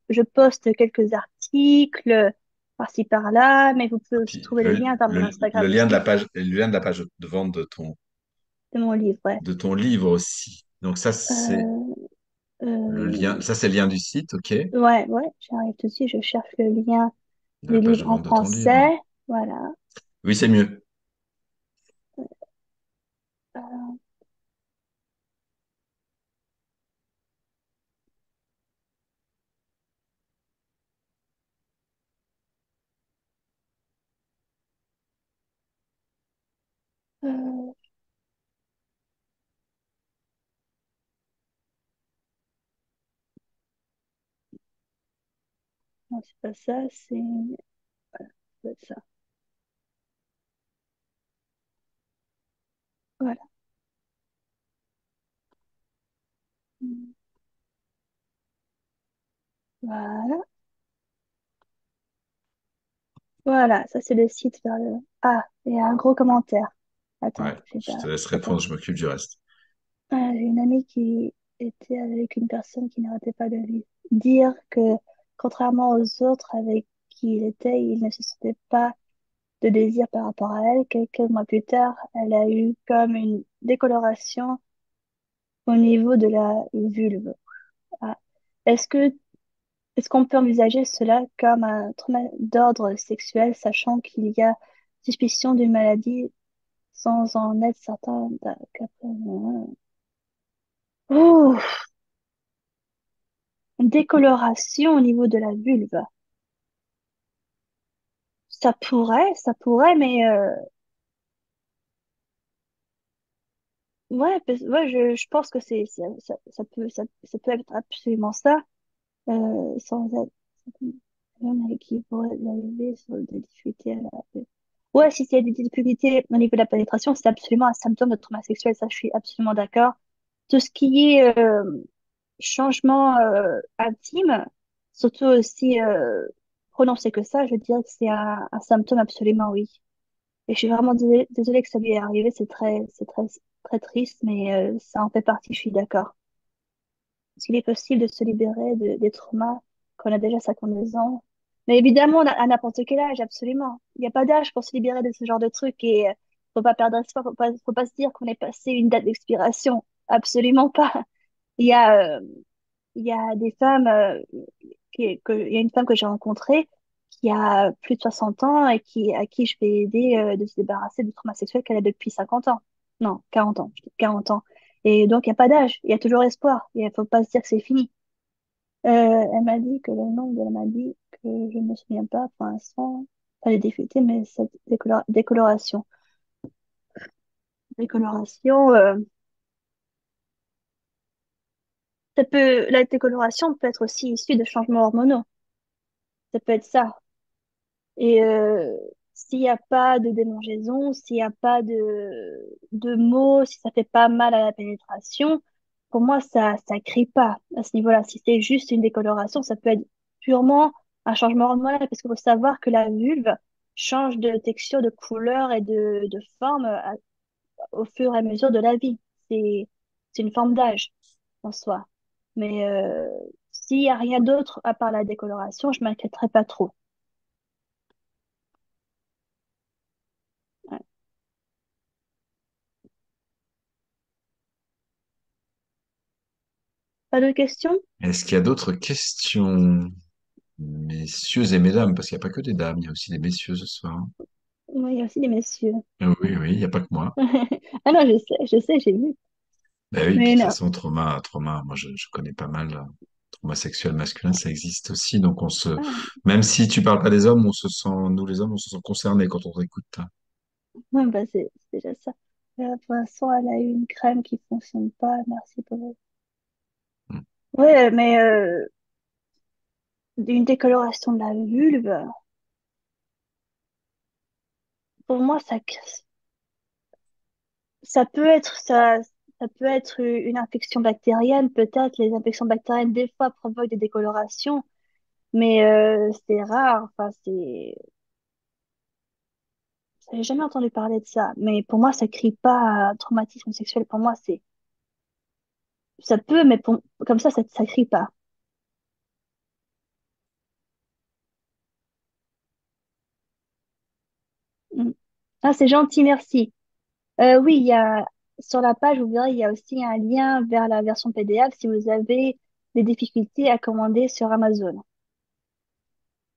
je poste quelques articles par-ci par-là, mais vous pouvez aussi Puis trouver le lien vers mon le Instagram lien de la aussi, page, le lien de la page de vente de mon livre. Ouais. de ton livre aussi. Donc Euh, euh, ça c'est le lien du site, ok. De ouais, j'arrive tout de suite. Je cherche le lien la du page de livre en vente de ton livre. français. Voilà. Oui, c'est mieux. Euh, euh, non, c'est pas ça, c'est ça. Voilà. Voilà. Voilà, ça c'est le site vers le. Ah, il y a un gros commentaire. Ouais, Attends, j'ai je pas. te laisse Attends. répondre, je m'occupe du reste. J'ai une amie qui était avec une personne qui n'arrêtait pas de lui dire que, contrairement aux autres avec qui il était, il ne se sentait pas de désir par rapport à elle. Quelques mois plus tard, elle a eu comme une décoloration au niveau de la vulve. Ah. Est-ce que, est-ce qu'on peut envisager cela comme un trauma d'ordre sexuel, sachant qu'il y a suspicion d'une maladie sans en être certain Oh, une décoloration au niveau de la vulve. Ça pourrait, mais ouais, je pense que ça peut être absolument ça, sans être quelqu'un avec qui pourrait arriver sur des difficultés à la. Ouais, si c'est des difficultés au niveau de la pénétration, c'est absolument un symptôme de trauma sexuel, ça je suis absolument d'accord. Tout ce qui est changement intime, surtout aussi prononcé que ça, je dirais que c'est un symptôme absolument oui. Et je suis vraiment désolée que ça lui est arrivé, très triste, mais ça en fait partie, je suis d'accord. Est-ce qu'il est possible de se libérer des traumas quand on a déjà 52 ans? Mais évidemment, à n'importe quel âge, absolument. Il n'y a pas d'âge pour se libérer de ce genre de trucs et faut pas perdre espoir, faut pas se dire qu'on est passé une date d'expiration. Absolument pas. Il y a, euh, il y a des femmes, il y a une femme que j'ai rencontrée qui a plus de 60 ans et à qui je vais aider de se débarrasser du trauma sexuel qu'elle a depuis 50 ans. Non, 40 ans, je dis 40 ans. Et donc, il n'y a pas d'âge, il y a toujours espoir. Il ne faut pas se dire que c'est fini. Elle m'a dit que le nom de la maladie, que je ne me souviens pas pour l'instant, pas les difficultés, mais cette décoloration. Décoloration, la décoloration peut être aussi issue de changements hormonaux. Ça peut être ça. Et s'il n'y a pas de démangeaison, s'il n'y a pas de mots, si ça fait pas mal à la pénétration, pour moi, ça crie pas à ce niveau-là. Si c'est juste une décoloration, ça peut être purement un changement hormonal, parce qu'il faut savoir que la vulve change de texture, de couleur et de forme au fur et à mesure de la vie. C'est, c'est une forme d'âge en soi. Mais s'il n'y a rien d'autre à part la décoloration, je m'inquiéterais pas trop. Ouais. Pas de questions? Est-ce qu'il y a d'autres questions, messieurs et mesdames? Parce qu'il n'y a pas que des dames, il y a aussi des messieurs ce soir. Oui, il y a aussi des messieurs. Oui, oui, il n'y a pas que moi. Ah non, je sais, j'ai vu. Ben oui, puis Mais de toute non. façon, trauma, moi je connais pas mal. Trauma sexuel masculin, ça existe aussi. Donc Ah, même si tu parles pas des hommes, nous les hommes, on se sent concernés quand on t'écoute. ouais, bah c'est déjà ça. Pour l'instant, elle a eu une crème qui fonctionne pas. Merci pour elle. Hmm. Ouais, mais une décoloration de la vulve, pour moi, ça peut être une infection bactérienne. Peut-être les infections bactériennes, des fois, provoquent des décolorations, mais c'est rare. Enfin, j'ai jamais entendu parler de ça. Mais pour moi, ça crie pas à traumatisme sexuel. Pour moi, ça peut, mais comme ça crie pas. Mm. Ah, c'est gentil, merci. Oui, sur la page, vous verrez, il y a aussi un lien vers la version PDF si vous avez des difficultés à commander sur Amazon.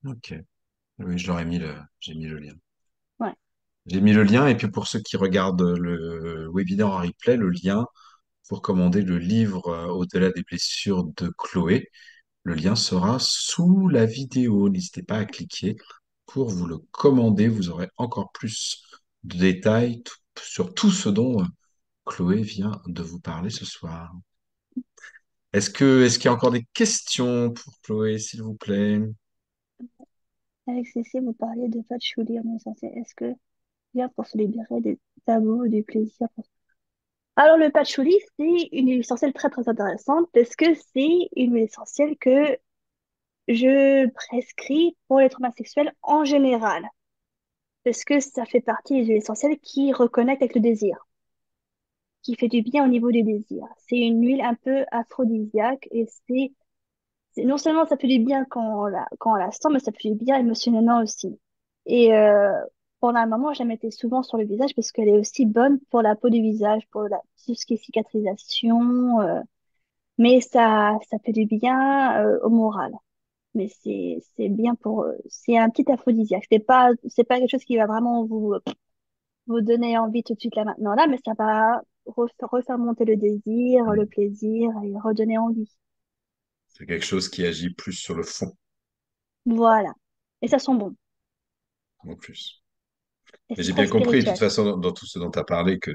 Ok. Oui, j'ai mis le lien. Ouais. J'ai mis le lien, et puis pour ceux qui regardent le webinaire en replay, le lien pour commander le livre Au-delà des blessures de Chloé. Le lien sera sous la vidéo. N'hésitez pas à cliquer pour vous le commander. Vous aurez encore plus de détails sur tout ce dont Chloé vient de vous parler ce soir. Est-ce qu'il y a encore des questions pour Chloé, s'il vous plaît? Avec Cécile, vous parliez de patchouli en essentiel. Est-ce que bien pour se libérer des tabous, du plaisir Alors, le patchouli, c'est une huile essentielle très très intéressante parce que c'est une huile essentielle que je prescris pour les traumas sexuels en général. Parce que ça fait partie des huiles essentielles qui reconnectent avec le désir, qui fait du bien au niveau du désir. C'est une huile un peu aphrodisiaque et non seulement ça fait du bien quand on la sent, mais ça fait du bien émotionnellement aussi. Et pendant un moment, je la mettais souvent sur le visage parce qu'elle est aussi bonne pour la peau du visage, pour tout ce qui est cicatrisation, mais ça fait du bien au moral. Mais c'est bien c'est un petit aphrodisiaque. C'est pas quelque chose qui va vraiment vous donner envie tout de suite là maintenant là, mais ça va refaire monter le désir, le Hmm. plaisir et redonner envie. C'est quelque chose qui agit plus sur le fond, Voilà. Et ça sent bon. en plus. Et Mais c'est j'ai très bien compris, de toute spirituel. façon, dans tout ce dont tu as parlé, que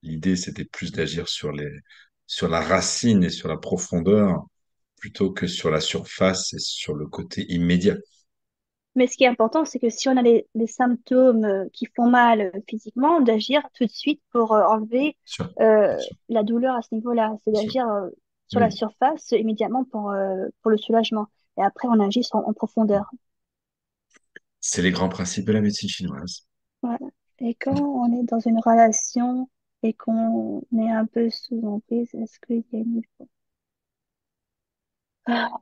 l'idée, c'était plus d'agir sur la racine et sur la profondeur, plutôt que sur la surface et sur le côté immédiat. Mais ce qui est important, c'est que si on a des symptômes qui font mal physiquement, d'agir tout de suite pour enlever Sûr, bien sûr, la douleur à ce niveau-là. C'est bien sûr. d'agir sur la Oui, surface immédiatement pour le soulagement. Et après, on agit en profondeur. c'est les grands principes de la médecine chinoise. Voilà. Et quand on est dans une relation et qu'on est un peu sous emprise, est-ce qu'il y a une... Ah.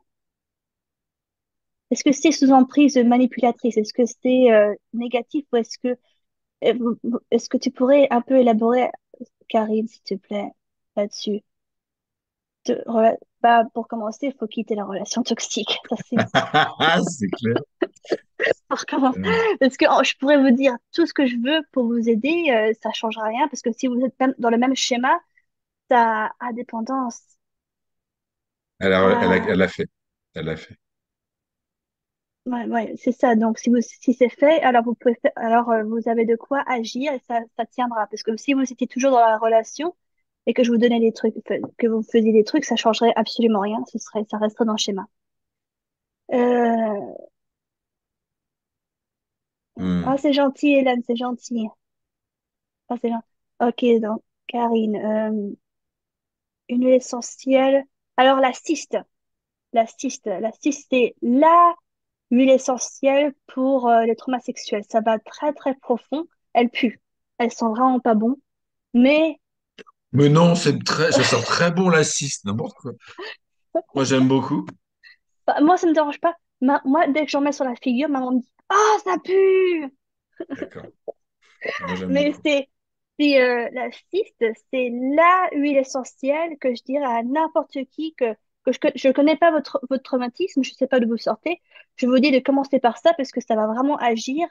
Est-ce que c'est sous emprise manipulatrice? Est-ce que c'est négatif ou est-ce que tu pourrais un peu élaborer, Karine, s'il te plaît, là-dessus? Bah, pour commencer, il faut quitter la relation toxique. Ça, c'est C'est clair. pour commencer. Parce que je pourrais vous dire tout ce que je veux pour vous aider, ça changera rien. Parce que si vous êtes dans le même schéma, ça a dépendance. Elle l'a fait. Elle l'a fait. Ouais, ouais, c'est ça. Donc, si c'est fait, alors alors vous avez de quoi agir et ça tiendra. Parce que si vous étiez toujours dans la relation et que je vous donnais des trucs, que vous faisiez des trucs, ça changerait absolument rien. Ça resterait dans le schéma. Euh... Ah, Hmm. c'est gentil, Hélène, c'est gentil. Ah, c'est gentil. Ok, donc, Karine, une huile essentielle. Alors, la cyste, c'est la huile essentielle pour les traumas sexuels. Ça va très, très profond. Elle pue. Elles sont vraiment pas bon. Mais Mais non, ça sent très bon la ciste, n'importe quoi. Moi, j'aime beaucoup. bah, moi, ça me dérange pas. Moi, dès que j'en mets sur la figure, maman me dit, ah, ça pue! D'accord. Moi, j'aime Mais beaucoup. la cyste, c'est la huile essentielle que je dirais à n'importe qui que je connais pas votre traumatisme, je sais pas d'où vous sortez. Je vous dis de commencer par ça parce que ça va vraiment agir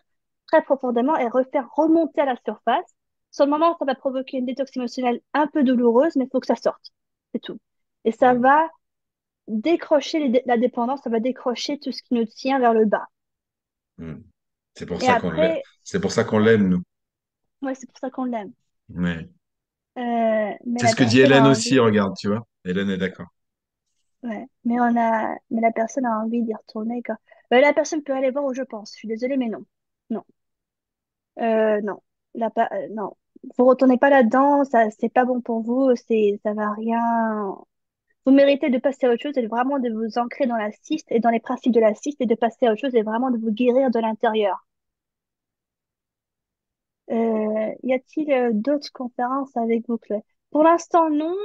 très profondément et refaire remonter à la surface. Sur le moment, ça va provoquer une détox émotionnelle un peu douloureuse, mais il faut que ça sorte. C'est tout. Et ça Ouais. va décrocher la dépendance, ça va décrocher tout ce qui nous tient vers le bas. Mm. C'est pour Et ça qu'on l'aime. après, C'est pour ça qu'on ouais, l'aime, nous. ouais, c'est pour ça qu'on l'aime. Ouais. Mais C'est la ce que dit personne a Hélène aussi, envie, regarde, tu vois. Hélène est d'accord. ouais, mais la personne a envie d'y retourner quand. La personne peut aller voir où je pense. Je suis désolée, mais non. Non. Non. Non. Vous retournez pas là-dedans, ça, c'est pas bon pour vous, ça va rien. Vous méritez de passer à autre chose et vraiment de vous ancrer dans la cyste et dans les principes de la cyste et de passer à autre chose et vraiment de vous guérir de l'intérieur. Y a-t-il d'autres conférences avec vous, Chloé? Pour l'instant, non.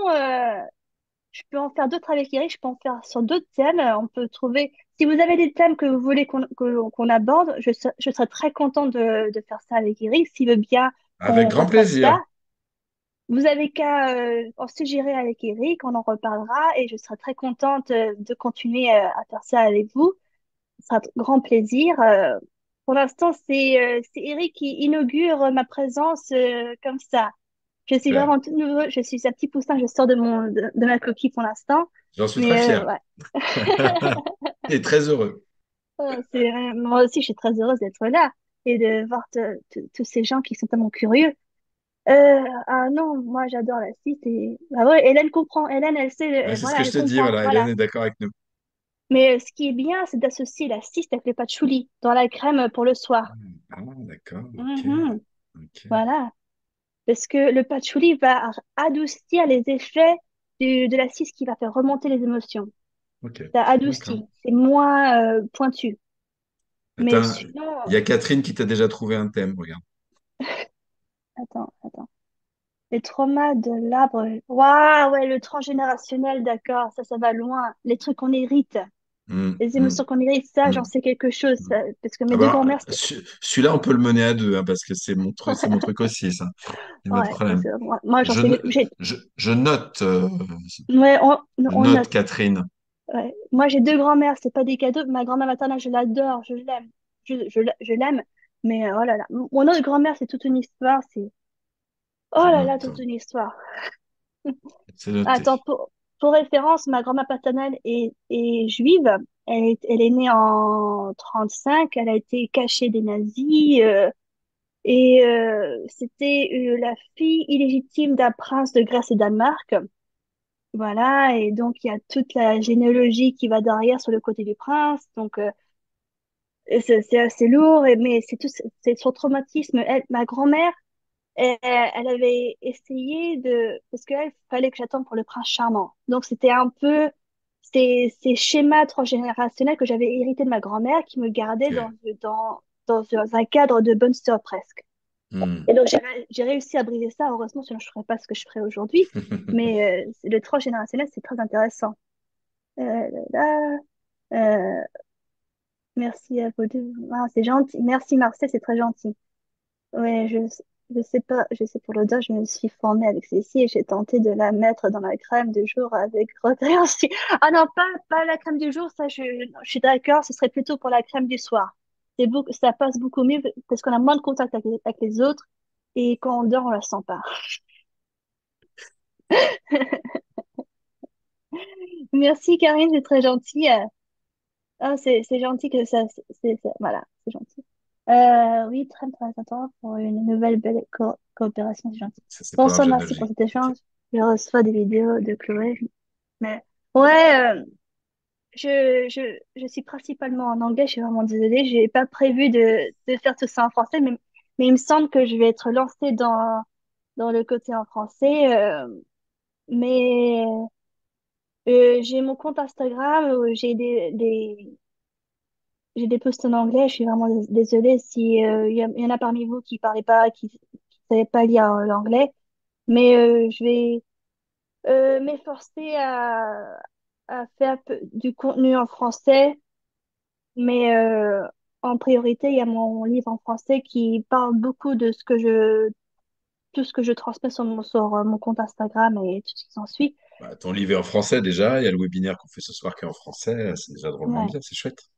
Je peux en faire d'autres avec Eric, je peux en faire sur d'autres thèmes. On peut trouver. Si vous avez des thèmes que vous voulez qu'on aborde, je serais très contente de faire ça avec Eric. S'il veut bien Avec grand qu'on fasse ça, plaisir. vous avez qu'à en suggérer avec Eric, on en reparlera et je serai très contente de continuer à faire ça avec vous. Ce sera un grand plaisir. Pour l'instant, c'est Eric qui inaugure ma présence comme ça. Je suis Super. vraiment tout nouveau. Je suis un petit poussin. Je sors de ma coquille pour l'instant. J'en suis très Mais fier. ouais. Et très heureux. Moi aussi, je suis très heureuse d'être là et de voir tous ces gens qui sont tellement curieux. Ah non, moi j'adore la cite et bah ouais, Hélène comprend. Hélène, elle sait, Ouais, c'est ce que voilà, je elle te dis, comprend. voilà. Hélène Voilà. est d'accord avec nous. Mais ce qui est bien, c'est d'associer la ciste avec le patchouli dans la crème pour le soir. Ah, d'accord, ok. Mhm. Ok. Voilà. Parce que le patchouli va adoucir les effets de la ciste qui va faire remonter les émotions. Ok. Ça D'accord. adoucit, c'est moins pointu. Mais Attends, il y sinon, a Catherine qui t'a déjà trouvé un thème, regarde. attends. Les traumas de l'arbre. Waouh, ouais, le transgénérationnel, d'accord, ça va loin. Les trucs qu'on hérite, Hum, les hum, émotions qu'on hérite, ça, j'en hum, sais quelque chose. hum. Parce que mes Ah deux bah, grands-mères, celui-là, on peut le mener à deux, hein, parce que c'est mon truc aussi, ça. Il n'y a pas de ouais, parce problème. que moi, j'en sais, Je note, ouais, je on note note. Catherine. Ouais. Moi, j'ai deux grands-mères, c'est pas des cadeaux. Ma grand-mère maternelle, je l'adore, je l'aime. Je l'aime. Mais oh là là, mon autre grand-mère, c'est toute une histoire. Oh Je là là, note. toute une histoire. C'est noté. Attends, pour référence, ma grand-mère paternelle est juive. Elle est née en 35. Elle a été cachée des nazis. C'était la fille illégitime d'un prince de Grèce et Danemark. Voilà, et donc il y a toute la généalogie qui va derrière sur le côté du prince. Donc et c'est assez lourd, mais c'est son traumatisme. Ma grand-mère, elle avait essayé parce qu'elle fallait que j'attende pour le prince charmant. Donc c'était un peu ces schémas transgénérationnels que j'avais hérités de ma grand-mère qui me gardaient Ok. dans un cadre de bonne sœur presque. Hmm. Et donc j'ai réussi à briser ça, heureusement, sinon je ne ferais pas ce que je ferais aujourd'hui. Mais le transgénérationnel, c'est très intéressant. Là, euh, merci à vous deux. Ah, c'est gentil. Merci Marcel, c'est très gentil. Ouais, je sais pas, je sais pour l'odeur, je me suis formée avec celle-ci et j'ai tenté de la mettre dans la crème du jour avec regret aussi. Ah non, pas la crème du jour, ça je suis d'accord, ce serait plutôt pour la crème du soir. Ça passe beaucoup mieux parce qu'on a moins de contact avec les autres et quand on dort, on la sent pas. Merci Karine, c'est très gentil. Ah, c'est gentil que ça, voilà, c'est gentil. Oui, très très attention pour une nouvelle belle coopération, c'est gentil. Ça, c'est pour Bonsoir, l'argent de merci pour Belgique. cet Ok. échange. Je reçois des vidéos de Chloé, mais ouais, je suis principalement en anglais. Je suis vraiment désolée. J'ai pas prévu de faire tout ça en français, mais il me semble que je vais être lancée dans le côté en français. Mais j'ai mon compte Instagram où j'ai des posts en anglais, je suis vraiment désolée si il y en a parmi vous qui parlaient pas, qui savaient pas lire l'anglais, mais je vais m'efforcer à faire du contenu en français, mais en priorité, il y a mon livre en français qui parle beaucoup de tout ce que je transmets sur mon compte Instagram et tout ce qui s'ensuit. Bah, ton livre est en français déjà, il y a le webinaire qu'on fait ce soir qui est en français, c'est déjà drôlement Ouais, bien, c'est chouette.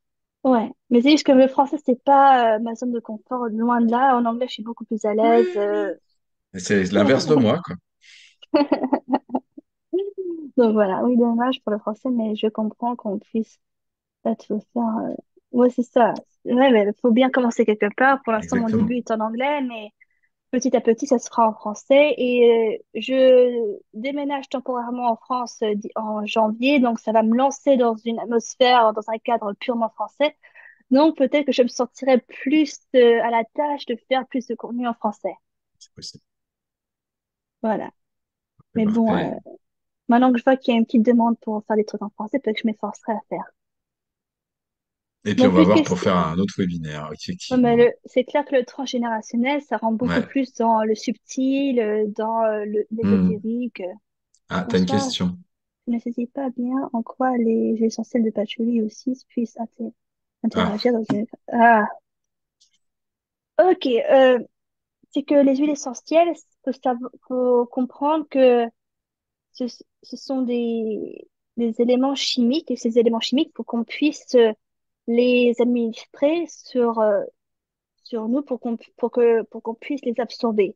ouais. Mais c'est juste que le français, c'est pas ma zone de confort, loin de là. En anglais, je suis beaucoup plus à l'aise. Oui, oui. Et c'est l'inverse de moi, quoi. Donc voilà, oui, dommage pour le français, mais je comprends qu'on puisse pas tout faire. Ouais, c'est ça. Ouais, mais il faut bien commencer quelque part. Pour l'instant, mon Exactement. début est en anglais, mais petit à petit, ça se fera en français. Et je déménage temporairement en France en janvier, donc ça va me lancer dans une atmosphère, dans un cadre purement français. Donc peut-être que je me sentirai plus à la tâche de faire plus de contenu en français. C'est possible. Voilà. C'est Mais bon, parfait. maintenant que je vois qu'il y a une petite demande pour faire des trucs en français, peut-être que je m'efforcerai à faire. Et puis Bon, on va plus de voir pour questions. faire un autre webinaire, Ouais, mais effectivement. c'est clair que le transgénérationnel, ça rentre beaucoup Ouais. plus dans le subtil, dans Hmm. l'ésotérique. Ah, En t'as une soi, question? je ne sais pas bien en quoi les essentiels de patchouli aussi puissent Ah, interagir dans une... Ah, ok. C'est que les huiles essentielles, faut comprendre que ce sont des éléments chimiques et ces éléments chimiques, pour qu'on puisse les administrer sur nous pour qu'on puisse les absorber.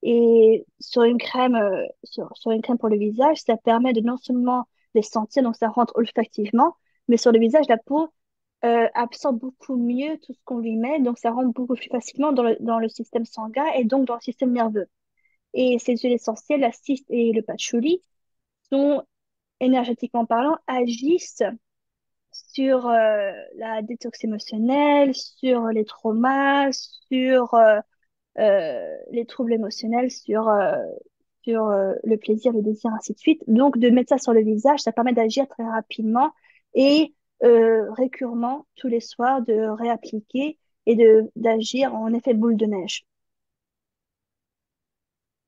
Et sur une crème, sur une crème pour le visage, ça permet de non seulement les sentir, donc ça rentre olfactivement, mais sur le visage, la peau absorbe beaucoup mieux tout ce qu'on lui met, donc ça rentre beaucoup plus facilement dans le système sanguin et donc dans le système nerveux. Et ces huiles essentielles, la ciste et le patchouli, sont énergétiquement parlant, agissent sur la détox émotionnelle, sur les traumas, sur les troubles émotionnels, sur le plaisir, le désir, ainsi de suite. Donc, de mettre ça sur le visage, ça permet d'agir très rapidement et récurremment, tous les soirs, de réappliquer et d'agir en effet boule de neige.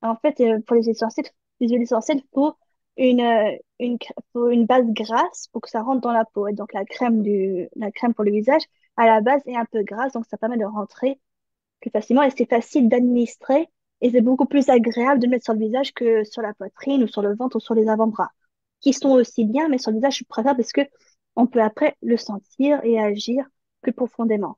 En fait, pour les huiles essentielles, faut une base grasse pour que ça rentre dans la peau. Et donc, la crème pour le visage, à la base, est un peu grasse, donc ça permet de rentrer plus facilement et c'est facile d'administrer et c'est beaucoup plus agréable de le mettre sur le visage que sur la poitrine ou sur le ventre ou sur les avant-bras, qui sont aussi bien, mais sur le visage, je préfère parce que on peut après le sentir et agir plus profondément.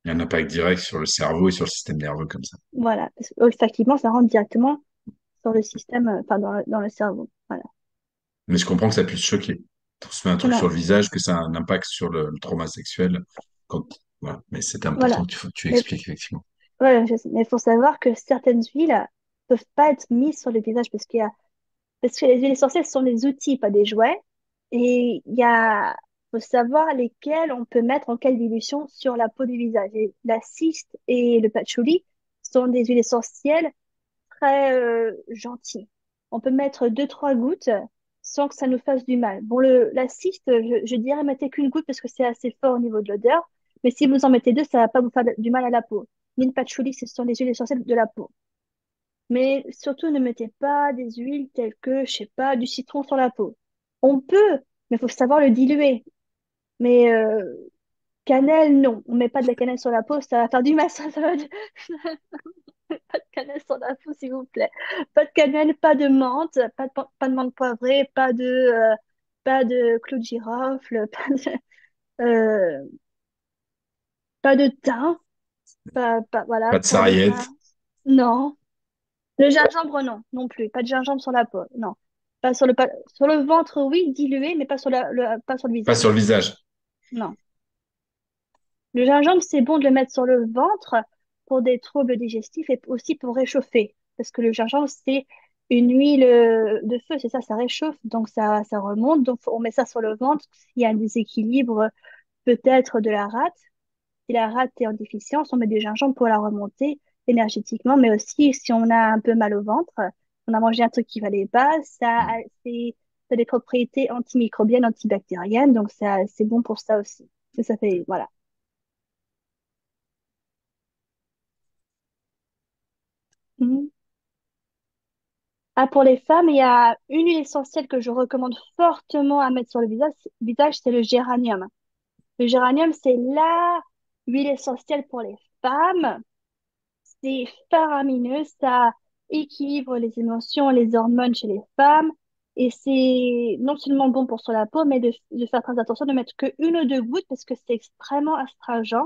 il y a un impact direct sur le cerveau et sur le système nerveux comme ça. Voilà, parce que olfactivement, ça rentre directement sur le système, enfin dans le cerveau. Voilà. Mais je comprends que ça puisse choquer. On se met un truc sur Non, le visage, que ça a un impact sur le trauma sexuel. Quand... Voilà. Mais c'était important voilà. que tu Mais expliques, effectivement. voilà, mais il faut savoir que certaines huiles peuvent pas être mises sur le visage parce que les huiles essentielles sont des outils, pas des jouets. Et faut savoir lesquels on peut mettre en quelle dilution sur la peau du visage. Et la ciste et le patchouli sont des huiles essentielles très gentilles. On peut mettre deux, trois gouttes sans que ça nous fasse du mal. Bon, la ciste, je dirais mettez qu'une goutte parce que c'est assez fort au niveau de l'odeur. Mais si vous en mettez deux, ça va pas vous faire du mal à la peau. Ni le patchouli, ce sont des huiles essentielles de la peau. Mais surtout, ne mettez pas des huiles telles que, je sais pas, du citron sur la peau. On peut, mais il faut savoir le diluer. Mais cannelle, non. On met pas de la cannelle sur la peau, ça va faire du mal. Ça va pas de cannelle sur la peau, s'il vous plaît. Pas de cannelle, pas de menthe, pas de menthe poivrée, pas de clou de girofle, euh, pas de thym, voilà, Pas de pas de sarriette. thym. Non. Le gingembre, non, non plus. Pas de gingembre sur la peau, non. Sur le ventre, oui, dilué, mais pas pas sur le Pas sur visage. le visage. Non. Le gingembre, c'est bon de le mettre sur le ventre pour des troubles digestifs et aussi pour réchauffer. Parce que le gingembre, c'est une huile de feu, c'est ça, ça réchauffe, donc ça remonte. Donc, on met ça sur le ventre s'il y a un déséquilibre peut-être de la rate. Si la rate est en déficience, on met du gingembre pour la remonter énergétiquement, mais aussi si on a un peu mal au ventre, on a mangé un truc qui valait pas, ça a des propriétés antimicrobiennes, antibactériennes, donc c'est bon pour ça aussi. Ça fait, voilà. Mhm. Ah, pour les femmes, il y a une huile essentielle que je recommande fortement à mettre sur le visage, c'est le géranium. Le géranium, c'est la huile essentielle pour les femmes. C'est faramineux, équilibre les émotions, les hormones chez les femmes. Et c'est non seulement bon pour sur la peau, mais de faire très attention de mettre que une ou deux gouttes parce que c'est extrêmement astringent.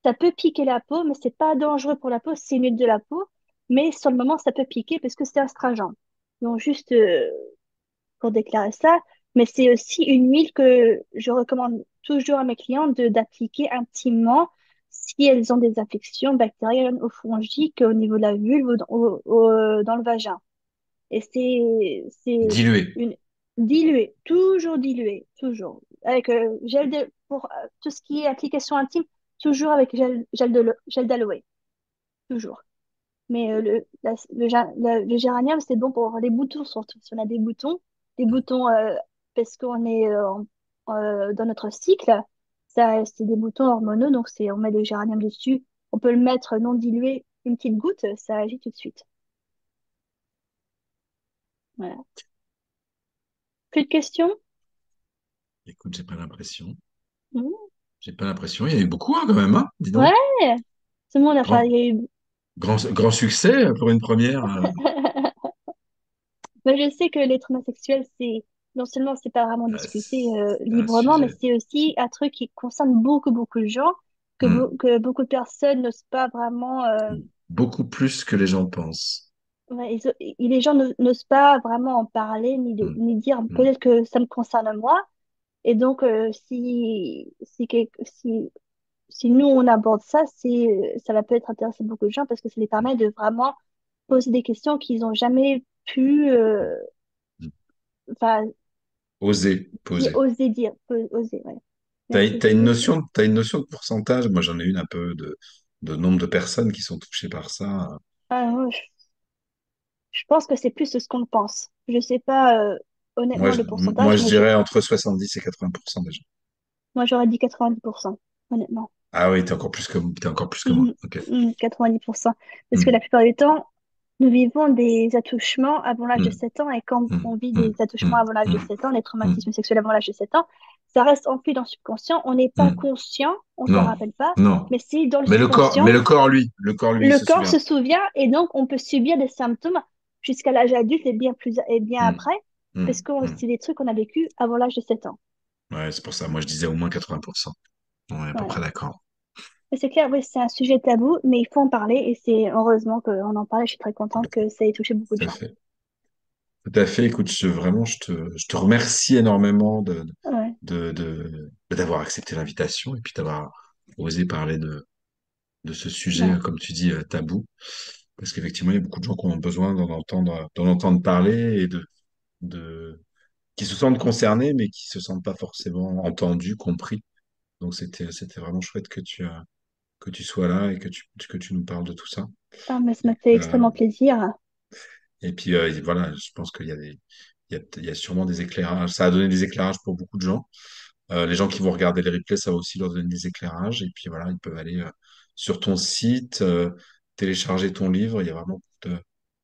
Ça peut piquer la peau, mais c'est pas dangereux pour la peau, c'est une huile de la peau. Mais sur le moment, ça peut piquer parce que c'est astringent. Donc juste pour déclarer ça. Mais c'est aussi une huile que je recommande toujours à mes clients d'appliquer intimement si elles ont des infections bactériennes ou fongiques au niveau de la vulve ou dans le vagin. Et c'est Dilué. une diluée, toujours diluée, toujours. Avec pour tout ce qui est application intime, toujours avec gel d'aloe, toujours. Mais le géranium, c'est bon pour les boutons surtout. Si on a des boutons parce qu'on est dans notre cycle, ça, c'est des boutons hormonaux, donc on met le géranium dessus. On peut le mettre non dilué, une petite goutte, ça agit tout de suite. Voilà. Plus de questions? Écoute, j'ai pas l'impression. Mhm. J'ai pas l'impression. Il y en a eu beaucoup, hein, quand même, hein, dis Ouais, donc. tout le monde a Grand, parlé. grand succès pour une première. Mais je sais que les traumas sexuels, c'est non seulement c'est pas vraiment discuté C'est un librement, mais sujet. c'est aussi un truc qui concerne beaucoup de gens, Hmm. que beaucoup de personnes n'osent pas vraiment, Beaucoup plus que les gens pensent. ouais, les gens n'osent pas vraiment en parler, Hmm. ni dire Hmm. peut-être que ça me concerne moi. Et donc, si nous on aborde ça, ça va peut-être intéresser beaucoup de gens parce que ça les permet de vraiment poser des questions qu'ils n'ont jamais pu, Hmm. enfin, Oser poser. oser, ouais. T'as, Merci, t'as une merci. notion, t'as une notion de pourcentage? Moi, j'en ai une un peu de nombre de personnes qui sont touchées par ça. Ah, non, je pense que c'est plus ce qu'on pense. Je sais pas Moi, honnêtement je, le moi, pourcentage, je mais dirais entre 70 et 80% des gens. moi j'aurais dit 90%, honnêtement. Ah oui, t'es encore plus que moi. Ok. 90%. Parce que la Hmm. plupart du temps, nous vivons des attouchements avant l'âge de Hmm. 7 ans. Et quand Hmm. on vit Hmm. des attouchements Hmm. avant l'âge de Hmm. 7 ans, les Hmm. traumatismes sexuels avant l'âge de 7 ans, ça reste ancré dans le subconscient. On n'est pas Hmm. conscient, on s'en Non, rappelle pas. non. Mais si dans le Mais subconscient, le corps, lui, il le se corps souvient. se souvient et donc on peut subir des symptômes jusqu'à l'âge adulte et bien Hmm. après, Hmm. parce que Hmm. c'est des trucs qu'on a vécu avant l'âge de 7 ans. Ouais, c'est pour ça. Moi, je disais au moins 80%. On est à peu Voilà. près d'accord. Mais c'est clair, oui, c'est un sujet tabou, mais il faut en parler et c'est heureusement qu'on en parle et je suis très contente que ça ait touché beaucoup de Tout à gens. fait. Tout à fait. Écoute, vraiment, je te remercie énormément Ouais. d'avoir accepté l'invitation et puis d'avoir osé parler de ce sujet, Bah, comme tu dis, tabou. Parce qu'effectivement, il y a beaucoup de gens qui ont besoin d'en entendre parler et qui se sentent concernés, mais qui se sentent pas forcément entendus, compris. Donc, c'était vraiment chouette que tu sois là et que tu nous parles de tout ça. ah, mais ça m'a fait Euh, extrêmement plaisir. et puis, voilà, je pense qu'il y a il y a sûrement des éclairages. Ça a donné des éclairages pour beaucoup de gens. Les gens qui vont regarder les replays, ça va aussi leur donner des éclairages. Et puis voilà, ils peuvent aller sur ton site, télécharger ton livre. Il y a vraiment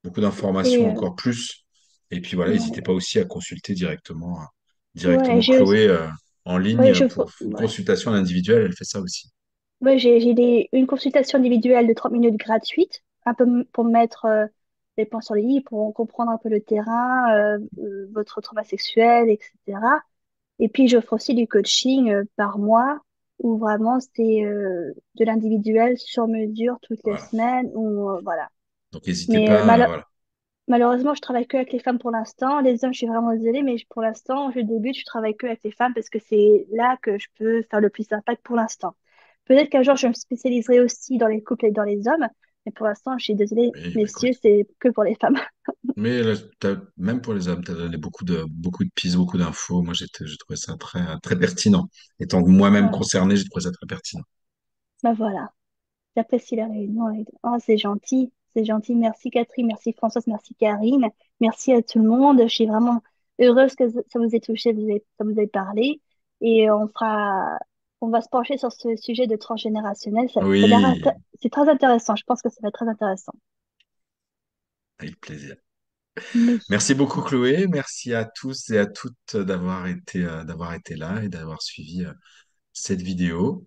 beaucoup Et d'informations, encore plus. Et puis voilà, n'hésitez pas ouais, aussi à consulter ouais, directement Chloé en ouais, ligne pour une ouais. consultation individuelle. Elle fait ça aussi. Ouais, une consultation individuelle de 30 minutes gratuite, un peu pour mettre les points sur les i, pour comprendre un peu le terrain, votre trauma sexuel, etc. Et puis, j'offre aussi du coaching par mois, où vraiment c'est de l'individuel sur mesure toutes les Voilà. semaines, ou voilà. Donc n'hésitez Mais pas. Voilà. malheureusement, je travaille que avec les femmes pour l'instant. Les hommes, je suis vraiment désolée, mais pour l'instant, je débute, je travaille que avec les femmes parce que c'est là que je peux faire le plus d'impact pour l'instant. Peut-être qu'un jour, je me spécialiserai aussi dans les couples et dans les hommes, mais pour l'instant, je suis désolée, Oui, bah, messieurs, écoute. c'est que pour les femmes. Mais là, même pour les hommes, tu as donné beaucoup de pistes, beaucoup d'infos. Moi, j'ai trouvé ça très pertinent. Étant moi-même Voilà. concerné, j'ai trouvé ça très pertinent. Bah voilà, j'apprécie la réunion. Oh, c'est gentil, c'est gentil. Merci Catherine, merci Françoise, merci Karine, merci à tout le monde. Je suis vraiment heureuse que ça vous ait touché, ça vous ait parlé. Et on va se pencher sur ce sujet de transgénérationnel. Oui, C'est très intéressant. Je pense que ça va être très intéressant. avec plaisir. Oui. Merci beaucoup, Chloé. Merci à tous et à toutes d'avoir été là et d'avoir suivi cette vidéo.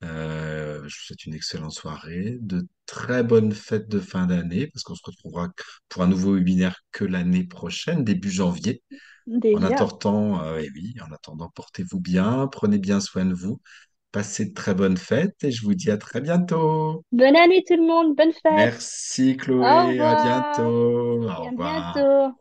Je vous souhaite une excellente soirée, de très bonnes fêtes de fin d'année, parce qu'on se retrouvera pour un nouveau webinaire que l'année prochaine, début janvier. En Déjà. attendant, eh oui, en attendant, portez-vous bien, prenez bien soin de vous, passez de très bonnes fêtes et je vous dis à très bientôt. Bonne année tout le monde, bonne fête. Merci Au Chloé, à revoir bientôt. et Au à revoir. bientôt.